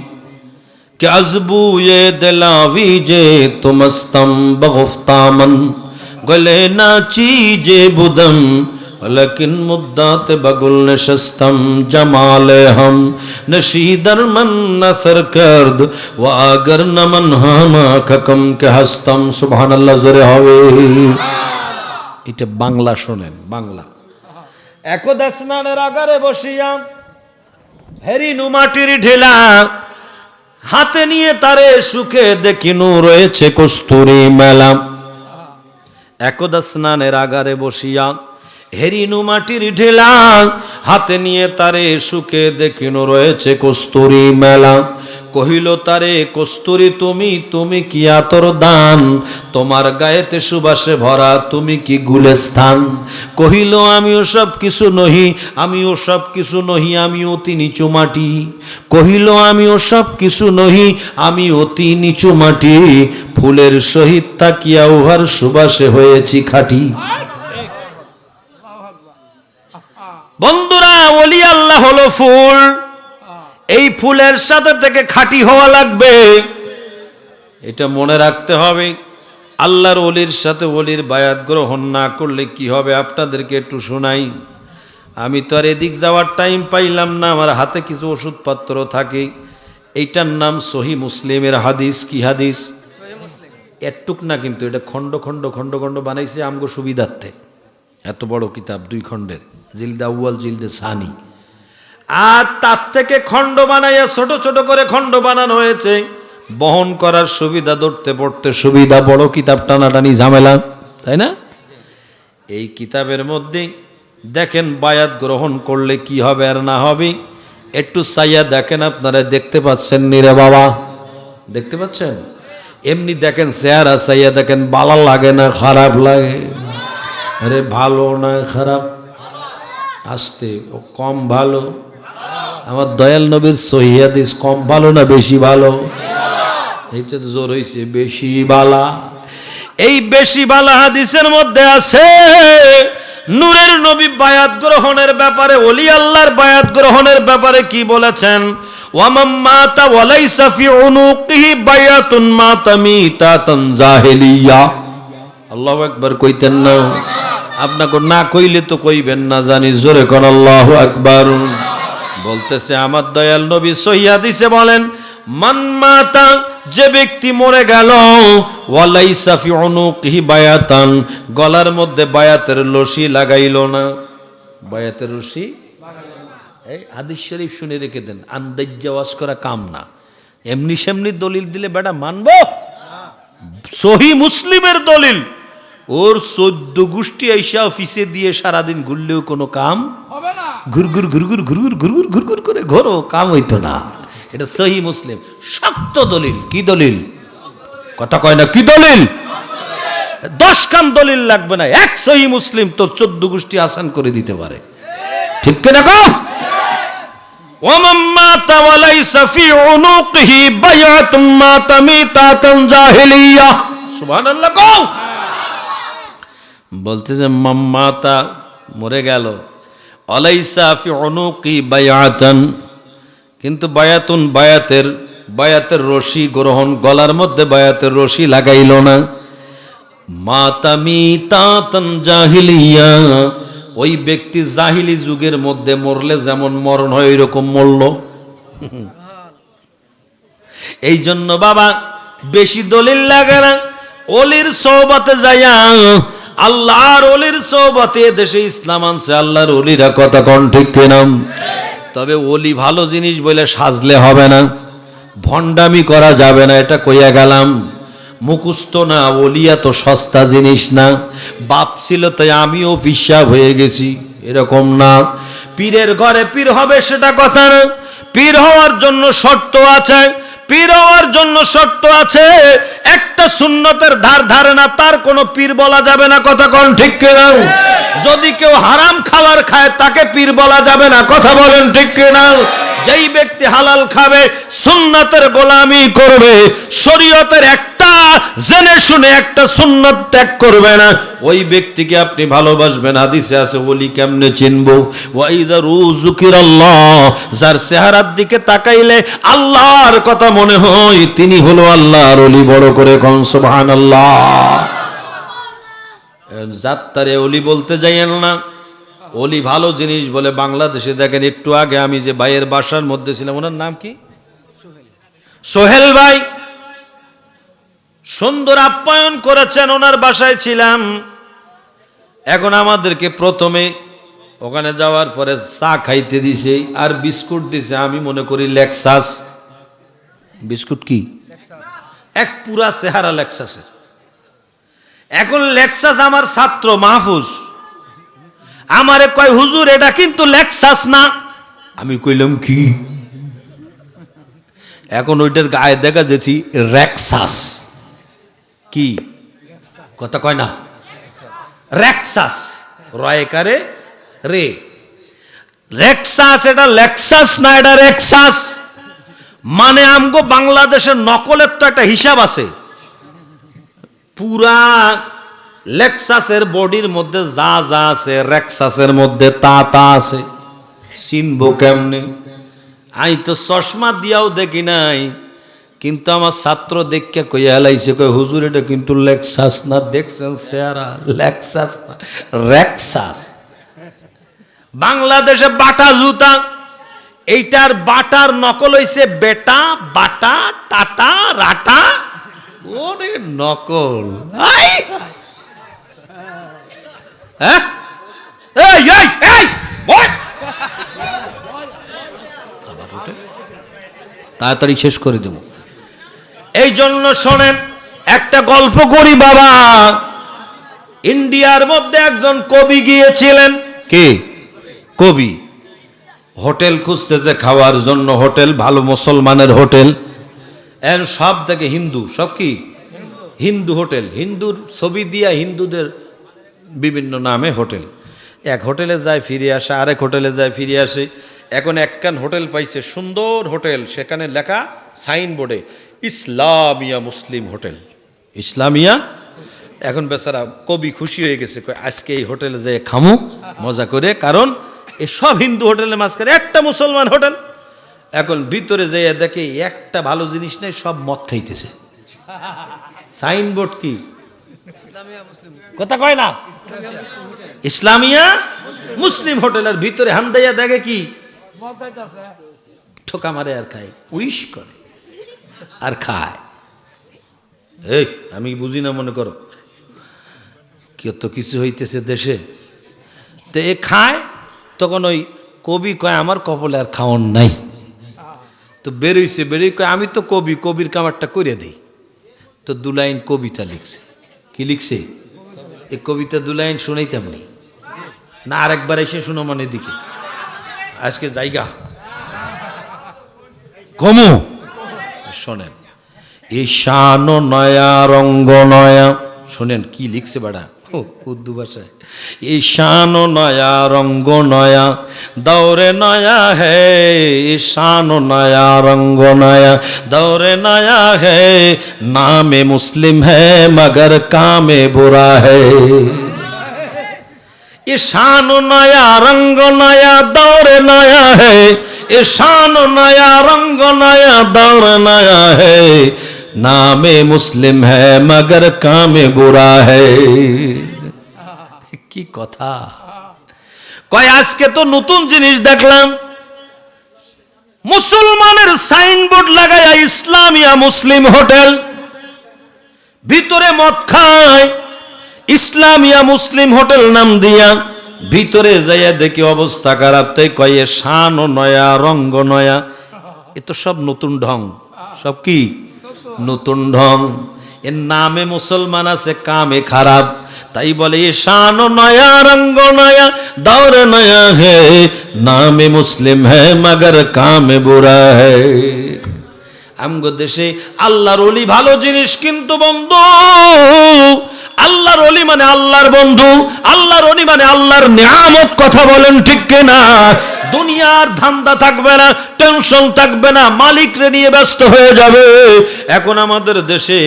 کہ عذبو یہ دلاوی جے تمستم بغفتامن گلے ناچی جے بدم لیکن مدت بگل نشستم جمال ہم نشیدر من نثر کرد و آگر نمن ہاما ککم کے ہستم. সুবহানাল্লাহ জোরে হবে। এটা বাংলা শোনেন, বাংলা। একদা স্নানের আগারে বসিয়া হেরি নুমাটির ঢেলা হাতে নিয়ে তারে সুখে দেখিনু রয়েছে কস্তুরী মেলা। একদা স্নানের আগারে বসিয়া হেরিনু মাটির ঢেলা, হাতে নিয়ে তারে সুখে দেখিনু রয়েছে কস্তুরী মেলা। কহিল তারে কস্তুরী তুমি, তুমি কি আতর দান, তোমার গায়েতে সুবাসে ভরা, তুমি কি গুলেস্থান। কহিল আমিও সব কিছু নহি, আমিও সব কিছু নহি, আমি অতি নিচু মাটি। কহিল আমিও সব কিছু নহি, আমি অতি নিচু মাটি, ফুলের সহিত তাকিয়া উহার সুবাসে হয়েছি খাঁটি। বন্ধুরা, ওলি আল্লাহ হলো ফুল, এই ফুলের সাথে থেকে খাঁটি হওয়া লাগবে, এটা মনে রাখতে হবে। আল্লাহর ওলির সাথে ওলির বায়াত গ্রহণ না করলে কি হবে আপনাদেরকে একটু শোনাই। আমি তো আর এদিক যাওয়ার টাইম পাইলাম না, আমার হাতে কিছু ওষুধপত্র থাকে। এইটার নাম সহি মুসলিমের হাদিস। কি হাদিস? একটুক না, কিন্তু এটা খণ্ড খণ্ড খণ্ড খণ্ড বানাইছে আমগো সুবিধার্থে। এত বড় কিতাব, 2 খণ্ডের, জিলদে আউয়াল জিলদে সানি। আর তার থেকে খণ্ড বানাইয়া ছোট ছোট করে খণ্ড বানানো হয়েছে, বহন করার সুবিধা, ধরতে পড়তে সুবিধা। বড় কিতাব টানাটানি ঝামেলা, তাই না? এই কিতাবের মধ্যে দেখেন বায়াত গ্রহণ করলে কি হবে আর না হবে, একটু চাইয়া দেখেন। আপনারা দেখতে পাচ্ছেন নিরে বাবা? দেখতে পাচ্ছেন? এমনি দেখেন, চেহারা চাইয়া দেখেন, ভালো লাগে না খারাপ লাগে? আরে ভালো না খারাপ? আসতে কম ভালো? আমার দয়াল নবীর সহিহ হাদিস কম ভালো না বেশি ভালো? এইটা তো জোর হইছে, বেশি বালা। এই বেশি বালা হাদিসের মধ্যে আছে নূরের নবী বায়াত গ্রহণের ব্যাপারে, ওলি আল্লাহর বায়াত গ্রহণের ব্যাপারে কি বলেছেন? ওয়ামাম মাতা ওয়ালাইসা ফি উনুকিহি বায়াতুন মাতা মিতাতান জাহিলিয়া। আল্লাহু আকবার কইতেন না? আপনাকে না কইলে তো কইবেন না জানি, জোরে কোন আল্লাহু আকবার। বলতেছে আমার দয়াল নবী সহিহ হাদিসে বলেন, মান মাতা, যে ব্যক্তি মরে গেল, ওয়ালাইসা ফি উনুকিহি বায়াতান, গলার মধ্যে বায়াতের রশি লাগাইল না। বায়াতের রশি, এই হাদিস শরীফ শুনে রেখে দেন, আন্দাজ্জা ওয়াজ করা কাম না। এমনি সেমনি দলিল দিলে বেটা মানবো? সহিহ মুসলিমের দলিল, ওর 14 গোষ্ঠী আইসা অফিসে দিয়ে সারাদিন ঘুরলেও কোনো কাম হবে না। ঘুরঘুর ঘুরঘুর ঘুরঘুর ঘুরঘুর ঘুরঘুর করে ঘোরো, কাম হইতো না। এটা সহিহ মুসলিম, শক্ত দলিল। কি দলিল? কথা কয় না, কি দলিল? 10 খান দলিল লাগবে না, এক সহিহ মুসলিম তো 14 গোষ্ঠী আসান করে দিতে পারে। ঠিক কিনা কও? ওয়ামাম মাতা ওয়ালাইসা ফি উনুকিহি বায়াতুন মাতা মিতাতান জাহিলিয়া। সুবহানাল্লাহ কও। বলতে যে মাম্মাতা, মরে গেল, আলাইসা ফি উনুকি বায়াতান, কিন্তু বায়াতুন, বায়াতের রশি গ্রহণ, গলার মধ্যে বায়াতের রশি লাগাইল না। মাতা মিতাতান জাহিলিয়া, ওই ব্যক্তি জাহিলি যুগের মধ্যে মরলে যেমন মরণ হয় ওইরকম মরল। এই জন্য বাবা বেশি দলিল লাগে না, ওলির সোহবতে যাইয়া, আল্লাহর ওলির সোহবতে দেশে ইসলাম আনছে আল্লাহর ওলিরা। কথা কোন ঠিক কিনা? তবে ওলি ভালো জিনিস বলে সাজলে হবে না, ভণ্ডামি করা যাবে না, এটা কইয়া গেলাম। মুখস্থ না, ওলিয়া তো সস্তা জিনিস না। বাপ ছিল তাই আমিও পিসাব হয়ে গেছি, এরকম না। পীরের ঘরে পীর হবে সেটা কথা না, পীর হওয়ার জন্য শর্ত আছে। পীর হওয়ার জন্য শর্ত আছে, একটা সুন্নতের ধার ধারে না তার কোনো পীর বলা যাবে না। কথা কোন ঠিক কিনা? যদি কেউ হারাম খাবার খায় তাকে পীর বলা যাবে না। কথা বলেন ঠিক কিনা? যেই ব্যক্তি হালাল খাবে, সুন্নতের গোলামি করবে, শরীয়তের একটা জেনে শুনে একটা সুন্নত ত্যাগ করবে না, ওই ব্যক্তিকে আপনি ভালোবাসবেন। হাদিসে আছে ওলি কেমনে চিনবো? ওয়াইদা রুযুকিরাল্লাহ, যার চেহারার দিকে তাকাইলে আল্লাহর কথা মনে হয়, তিনি হলো আল্লাহর ওলি। বড় করে কোন সুবহানাল্লাহ। জাত্তারে ওলি বলতে যাইয়েন না, ওলি ভালো জিনিস বলে। বাংলাদেশে দেখেন, একটু আগে আমি যে ভাইয়ের বাসার মধ্যে ছিলাম, ওনার নাম কি? সোহেল ভাই, সুন্দর আপ্যায়ন করেছেন, ওনার বাসায় ছিলাম। এখন আমাদেরকে প্রথমে ওখানে যাওয়ার পরে চা খাইতে দিছে আর বিস্কুট দিছে, আমি মনে করি লেক্সাস। বিস্কুট কি? এক পুরা চেহারা লেক্সাসের। এখন লেক্সাস আমার ছাত্র মাহফুজ আমারে কয় হুজুর এটা কিন্তু লেক্সাস না। আমি কইলাম কি? এখন ওইটার গায়ে দেখা যাচ্ছি রেক্সাস। কি কথা কয় না? রেক্সাস, রয়কারে রে, রেক্সাস। এটা লেক্সাস না, এটা রেক্সাস। মানে আমগো বাংলাদেশের নকলের তো একটা হিসাব আছে। পুরা লেক্সাসের বডির মধ্যে যা যা আছে রেক্সাসের মধ্যে তা তা আছে। চিনবো কেমনে? আমি তো চশমা দিয়াও দেখি নাই, কিন্তু আমার ছাত্র দেখে কইয়া হেলাইছে, কই হুজুর এটা কিন্তু লেক্সাস না। দেখছেন চেহারা? লেক্সাস না, রেক্সাস। বাংলাদেশে বাটা জুতা, এইটার বাটার নকল হইছে বেটা, বাটা, টাটা, রাটা। ওরে নকল! হ্যাঁ, এই এই এই ওই! তাড়াতাড়ি শেষ করে দেব। এই জন্য শোনেন, একটা গল্প করি বাবা। ইন্ডিয়ার মধ্যে একজন কবি গিয়েছিলেন। কে কবি? হোটেল খুঁজতেছে খাওয়ার জন্য, হোটেল ভালো মুসলমানের হোটেল। এর সব থেকে হিন্দু, সব কি হিন্দু হোটেল, হিন্দুর ছবি দিয়া হিন্দুদের বিভিন্ন নামে হোটেল। এক হোটেলে যায় ফিরে আসে, আরেক হোটেলে যায় ফিরে আসে। এখন একখান হোটেল পাইছে, সুন্দর হোটেল, সেখানে লেখা সাইনবোর্ডে ইসলামিয়া মুসলিম হোটেল, ইসলামিয়া। এখন বেচারা কবি খুশি হয়ে গেছে, আজকে এই হোটেলে যেয়ে খামু মজা করে, কারণ এই সব হিন্দু হোটেলের মাঝখানে একটা মুসলমান হোটেল। এখন ভিতরে যেয়ে দেখে একটা ভালো জিনিস নেই, সব মদ খাইতেছে। সাইনবোর্ড কি? কথা কয় না? ইসলামিয়া মুসলিম হোটেলের ভিতরে হান্দাইয়া দেখে কি? ঠোকা মারে আর খায়, উইশ করে আর খায়। এই আমি বুঝি না, মনে করো কত কিছু হইতেছে দেশে। তো এ খায়, তখন ওই কবি কয় আমার কপালে আর খাওয়ান নাই। তো বেরোইছে, বেরোই কয় আমি তো কবি, কবির কামারটা করে দেই। তো 2 লাইন কবিতা লিখছে। কি লিখছে? এই কবিতা 2 লাইন শুনাইতাম নি না? আরেকবার এসে শুনো মানে দিকে আজকে জায়গা কমু। শোনেন, ঈশান নয়া রঙ্গ নয়া। শোনেন কি লিখছে বাড়া উর্দু ভাষায়। ঈশান নয়া রঙ্গ নয়া, দৌরে নয়া হে। ঈশান নয়া রঙ্গ নয়া, দৌরে নয়া হে। নামে মুসলিম হে মগর কামে বুরা হে। ঈশান নয়া রঙ্গ নয়া, দৌরে নয়া হে। ঈশান নয়া রঙ্গ নয়া, দৌরে নয়া হে। নামে মুসলিম হ্যাঁ মগর কামে বুরা হ্যায়। কি কথা কয়! আজকে তো নতুন জিনিস দেখলাম, মুসলমানের সাইনবোর্ড লাগায়া ইসলামিয়া মুসলিম হোটেল, ভিতরে মদ খায়। ইসলামিয়া মুসলিম হোটেল নাম দিয়া ভিতরে যাইয়া দেখি অবস্থা খারাপ। তাই কয়ে শান নয়া রঙ্গ নয়া। এ তো সব নতুন ঢং, সব কি নতুন ঢং। এর নামে মুসলমান আছে, কামে খারাপ। তাই বলে শান নয়া রঙ্গ নয়া, দৌর নয়া হে। নামে মুসলিম হে মগর কামে বুরা হে। আমগো দেশে আল্লাহর ওলি ভালো জিনিস, কিন্তু বন্ধু আল্লাহর ওলি মানে আল্লাহর বন্ধু, আল্লাহর ওলি মানে আল্লাহর নিয়ামত। কথা বলেন ঠিক কিনা? দুনিয়ার ধান্দা থাকবে না, টেনশন থাকবে না, মালিকরে নিয়ে ব্যস্ত হয়ে যাবে। এখন আমাদের দেশে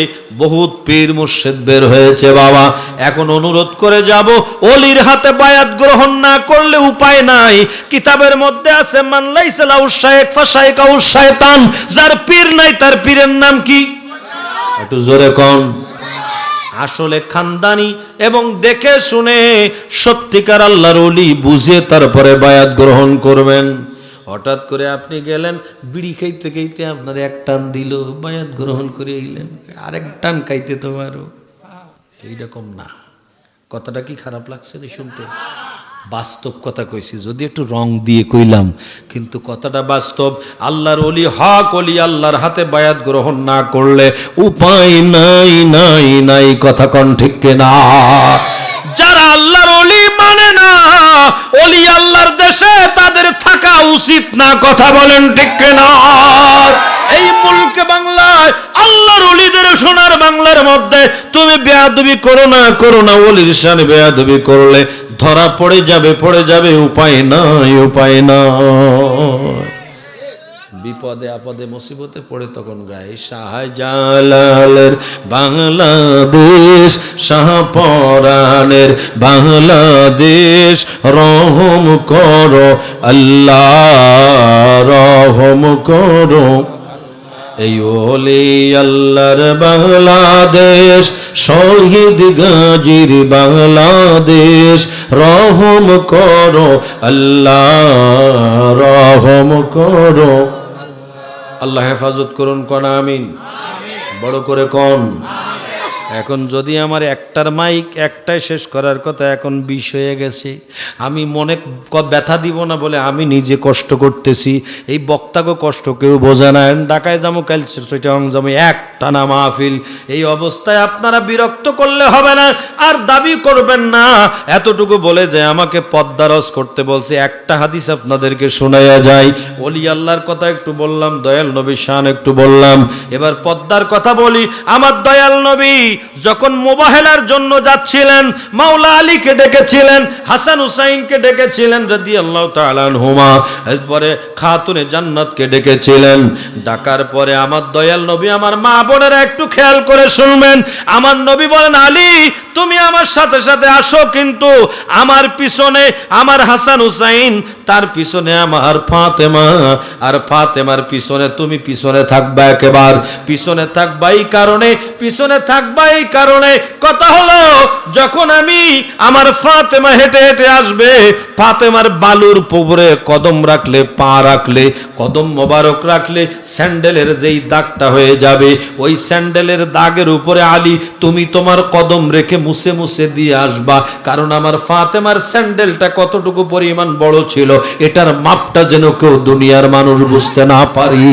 বহুত পীর মুর্শিদ বের হয়েছে বাবা। এখন অনুরোধ করে যাব, ওলির হাতে বায়াত গ্রহণ না করলে উপায় নাই। কিতাবের মধ্যে আছে মান লাইসা লাহু শাইখ ফাশাইকাহু শায়তান। যার পীর নাই তার পীরের নাম কি? একটু জোরে কোন। আসলে খানদানি এবং দেখে শুনে সত্যিকার আল্লাহর ওলি বুঝে তারপরে বায়াত গ্রহণ করবেন। হঠাৎ করে আপনি গেলেন বিড়ি খাইতে খাইতে আপনার এক টান দিল, বায়াত গ্রহণ করে এলেন, আরেক টান খাইতে তো আরো। এইরকম না। কথাটা কি খারাপ লাগছে রে শুনতে? বাস্তব কথা কইছি, যদি একটু রং দিয়ে কইলাম, কিন্তু কথাটা বাস্তব। আল্লাহর ওলি, হক ওলি, আল্লাহর হাতে বায়াত গ্রহণ না করলে উপায় নাই, নাই নাই। কথা কোন ঠিক কিনা? যারা আল্লাহর ওলি মানে না, ওলি আল্লাহর দেশে তাদের থাকা উচিত না। কথা বলেন ঠিক কিনা? এই মুলকে বাংলায় আল্লাহর ওলিদের সোনার বাংলার মধ্যে তুমি বেয়াদবি করো না, করো না। ওলির শানে বেয়াদবি করলে ধরা পড়ে যাবে, পড়ে যাবে। উপায় নাই, উপায় নাই। বিপদে আপদে মুসিবতে পড়ে তখন গায়ে শাহজালালের বাংলাদেশ, শাহপরানের বাংলাদেশ, রহম করো আল্লাহ, রহম করো। এই ওলি আল্লাহর বাংলাদেশ, শহীদ গাজীর বাংলাদেশ, রহম করো আল্লাহ, রহম করো। আল্লাহ হেফাজত করুন, কোন আমিন। বড় করে কোন। এখন যদি আমার একটার মাইক একটাই শেষ করার কথা, এখন 20 হয়ে গেছে। আমি মনে ব্যথা দিব না বলে আমি নিজে কষ্ট করতেছি, এই বক্তাকে কষ্ট কেউ বোঝে না। ঢাকায় যাবো, কাল চিটাগাং যাবো, একটানা মাহফিল। এই অবস্থায় আপনারা বিরক্ত করলে হবে না, আর দাবি করবেন না। এতটুকু বলে যে আমাকে পদ্মারস করতে বলছে, একটা হাদিস আপনাদেরকে শোনাইয়া যায়। ওলি আল্লাহর কথা একটু বললাম, দয়াল নবীর শান একটু বললাম, এবার পদ্মার কথা বলি। আমার দয়াল নবী যখন মুবাহেলার জন্য যাচ্ছিলেন, মাওলা আলীকে ডেকেছিলেন, হাসান হুসাইনকে ডেকেছিলেন রাদিয়াল্লাহু তাআলা আনহুমা, এরপরে খাতুনে জান্নাতকে ডেকেছিলেন। ডাকার পরে আমার দয়াল নবী, আমার মা বোনেরা একটু খেয়াল করে শুনবেন, আমার নবী বলেন, আলী তুমি আমার সাথে সাথে আসো, কিন্তু আমার পিছনে আমার হাসান হুসাইন, তার পিছনে আমার ফাতেমা, আর ফাতেমার পিছনে তুমি পিছনে থাকবা, একেবারে পিছনে থাকবা। এই কারণে পিছনে থাকবা, এই কারণে কথা হলো, যখন আমি আমার ফাতেমা হেঁটে হেঁটে আসবে, ফাতেমার বালুর পুকুরে কদম রাখলে, পা রাখলে, কদম মোবারক রাখলে স্যান্ডেলের যেই দাগটা হয়ে যাবে, ওই স্যান্ডেলের দাগের উপরে আলী তুমি তোমার কদম রেখে মুছে মুছে দিয়ে আসবা। কারণ আমার ফাতেমার স্যান্ডেলটা কতটুকু পরিমাণ বড় ছিল, এটার মাপটা যেন কেউ দুনিয়ার মানুষ বুঝতে না পারি।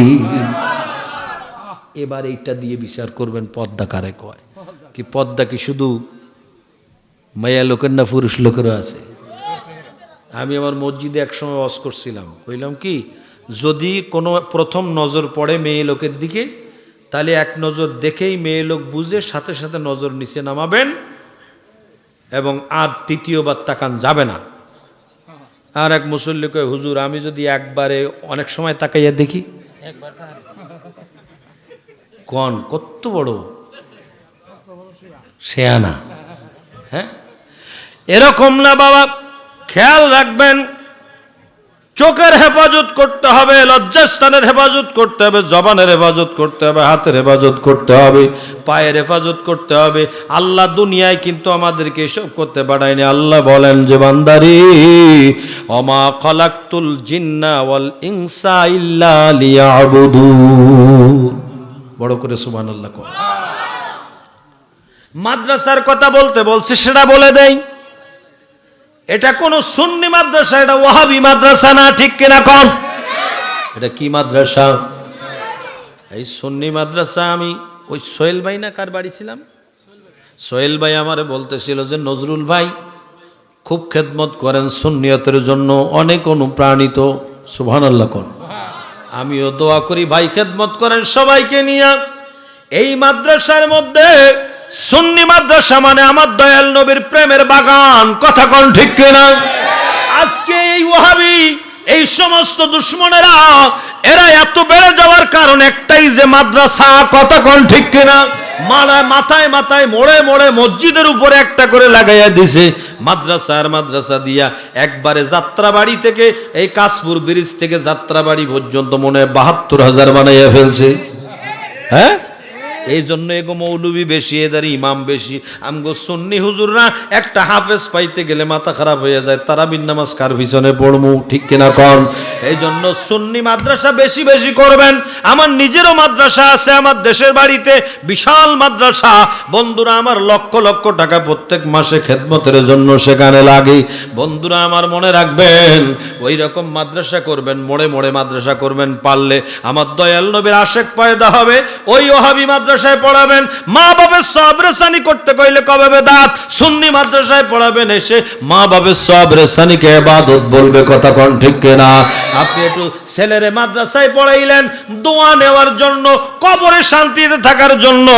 এবার এইটা দিয়ে বিচার করবেন পদ্মা কারে কয়। কি পদ্মা কি শুধু মায়া লোকের না পুরুষ লোকেরও আছে? আমি আমার মসজিদে একসময় ওয়াজ করছিলাম, কইলাম কি, যদি কোনো প্রথম নজর পড়ে মেয়ে লোকের দিকে, তাহলে এক নজর দেখেই মেয়ে লোক বুঝে সাথে সাথে নজর নিচে নামাবেন, এবং আর তৃতীয়বার তাকান যাবে না। আর এক মুসল্লি কয়, হুজুর আমি যদি একবারে অনেক সময় তাকাইয়া দেখি, কোন কত বড় শেয়ানা। হ্যাঁ, এরকম না বাবা, খেয়াল রাখবেন। চোখের হেফাজত করতে হবে, লজ্জাস্থানের হেফাজত করতে হবে, জবানের হেফাজত করতে হবে, হাতের হেফাজত করতে হবে, পায়ের হেফাজত করতে হবে। আল্লাহ দুনিয়ায় কিন্তু আমাদেরকে এসব করতে পাঠায়নি। আল্লাহ বলেন যে, বান্দারি ওমা খালাকতুল জিন্না ওয়াল ইনসা ইল্লা লিয়াবুদুন। বড় করে সুবহানাল্লাহ কর। মাদ্রাসার কথা বলতে বলছে, সেটা বলে দেই, এটা কোন সুন্নি মাদ্রাসা, এটা ওয়াহাবি মাদ্রাসা না, ঠিক কিনা কম? এটা কি মাদ্রাসা? এই সুন্নি মাদ্রাসা। আমি ওই সোহেল ভাই না কার বাড়ি ছিলাম, সোহেল ভাই আমারে বলতেছিল যে, নজরুল ভাই খুব খেদমত করেন সুন্নিয়তের জন্য, অনেক অনুপ্রাণিত। সুবহানাল্লাহ কোন। আমিও দোয়া করি ভাই খেদমত করেন সবাইকে নিয়ে। এই মাদ্রাসার মধ্যে সুন্নি মাদ্রাসা মানে আমার দয়াল নবীর প্রেমের বাগান। কথা কোন ঠিক কিনা? আজকে এই ওয়াহাবি, এই সমস্ত দুশ্মনেরা, এরা এত বেড়ে যাওয়ার কারণ একটাই, যে মাদ্রাসা। কথা কোন ঠিক কিনা? মাথায় মাথায় মোড়ে মোড়ে মসজিদের উপরে একটা করে লাগাইয়া দিছে মাদ্রাসা। আর মাদ্রাসা দিয়া একবারে যাত্রাবাড়ি থেকে, এই কাশপুর ব্রিজ থেকে যাত্রাবাড়ি পর্যন্ত মনে হয় ৭২,০০০ বানাইয়া ফেলছে। হ্যাঁ, এই জন্য এগো মৌলবি বেশি, এদের ইমাম বেশি। আমগো সুন্নি হুজুররা একটা হাফেজ পাইতে গেলে মাথা খারাপ হয়ে যায়, তারাবির নামাজ কার পিছনে পড়মু, ঠিক কিনা কন? এই জন্য সুন্নি মাদ্রাসা বেশি বেশি করবেন। আমার নিজেরও মাদ্রাসা আছে, আমার দেশের বাড়িতে বিশাল মাদ্রাসা। বন্ধুরা আমার লক্ষ লক্ষ টাকা প্রত্যেক মাসে খেদমতের জন্য সেখানে লাগে। বন্ধুরা আমার মনে রাখবেন, ওই রকম মাদ্রাসা করবেন, মোড়ে মোড়ে মাদ্রাসা করবেন। পারলে আমার দয়াল নবীর আশেক পয়দা হবে, ওই ওহাবি মাদ্রাসায় পড়াবেন। মা বাবার সব রেসানি করতে কইলে কবে বেদাত, সুন্নি মাদ্রাসায় পড়াবেন, এসে মা বাবার সব রেসানিকে ইবাদত বলবে, কথা কোন ঠিক কিনা? আপনি একটু ছেলেরে মাদ্রাসায় পড়াইলেন দোয়া নেওয়ার জন্য, কবরে শান্তিতে থাকার জন্য,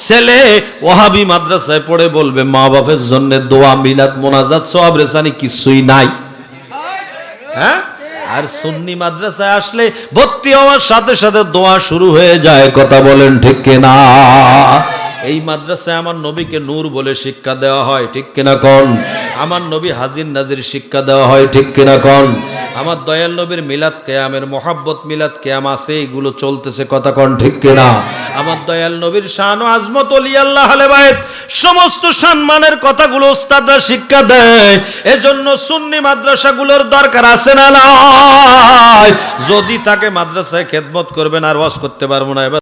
ছেলে ওহাবি মাদ্রাসায় পড়ে বলবে মা বাপের জন্য দোয়া, মিলাদ, মোনাজাত, সব রেসানি কিছুই নাই। হ্যাঁ, আর সুন্নি মাদ্রাসায় আসলে ভর্তি হওয়ার সাথে সাথে দোয়া শুরু হয়ে যায়, কথা বলেন ঠিক কিনা? এই মাদ্রাসায় আমার নবীকে নূর বলে শিক্ষা দেওয়া হয়, ঠিক কিনা কন? আমার নবী হাজির নাজির শিক্ষা দেওয়া হয়, ঠিক কিনা কন? আমার দয়াল নবীর মিলাদ কিয়ামের মহব্বত মিলাদ কিয়াম আছে, এগুলো চলতেছে, কথা কন ঠিক কিনা? আমার দয়াল নবীর শান ও আজমত ওলি আল্লাহ আহলে বাইত সমস্ত সম্মানের কথাগুলো উস্তাদরা শিক্ষা দেয়। এজন্য সুন্নি মাদ্রাসাগুলোর দরকার আছে না নাই? যদি তাকে মাদ্রাসায় খেদমত করবেন আর ওয়াজ করতে পারবো না, এবার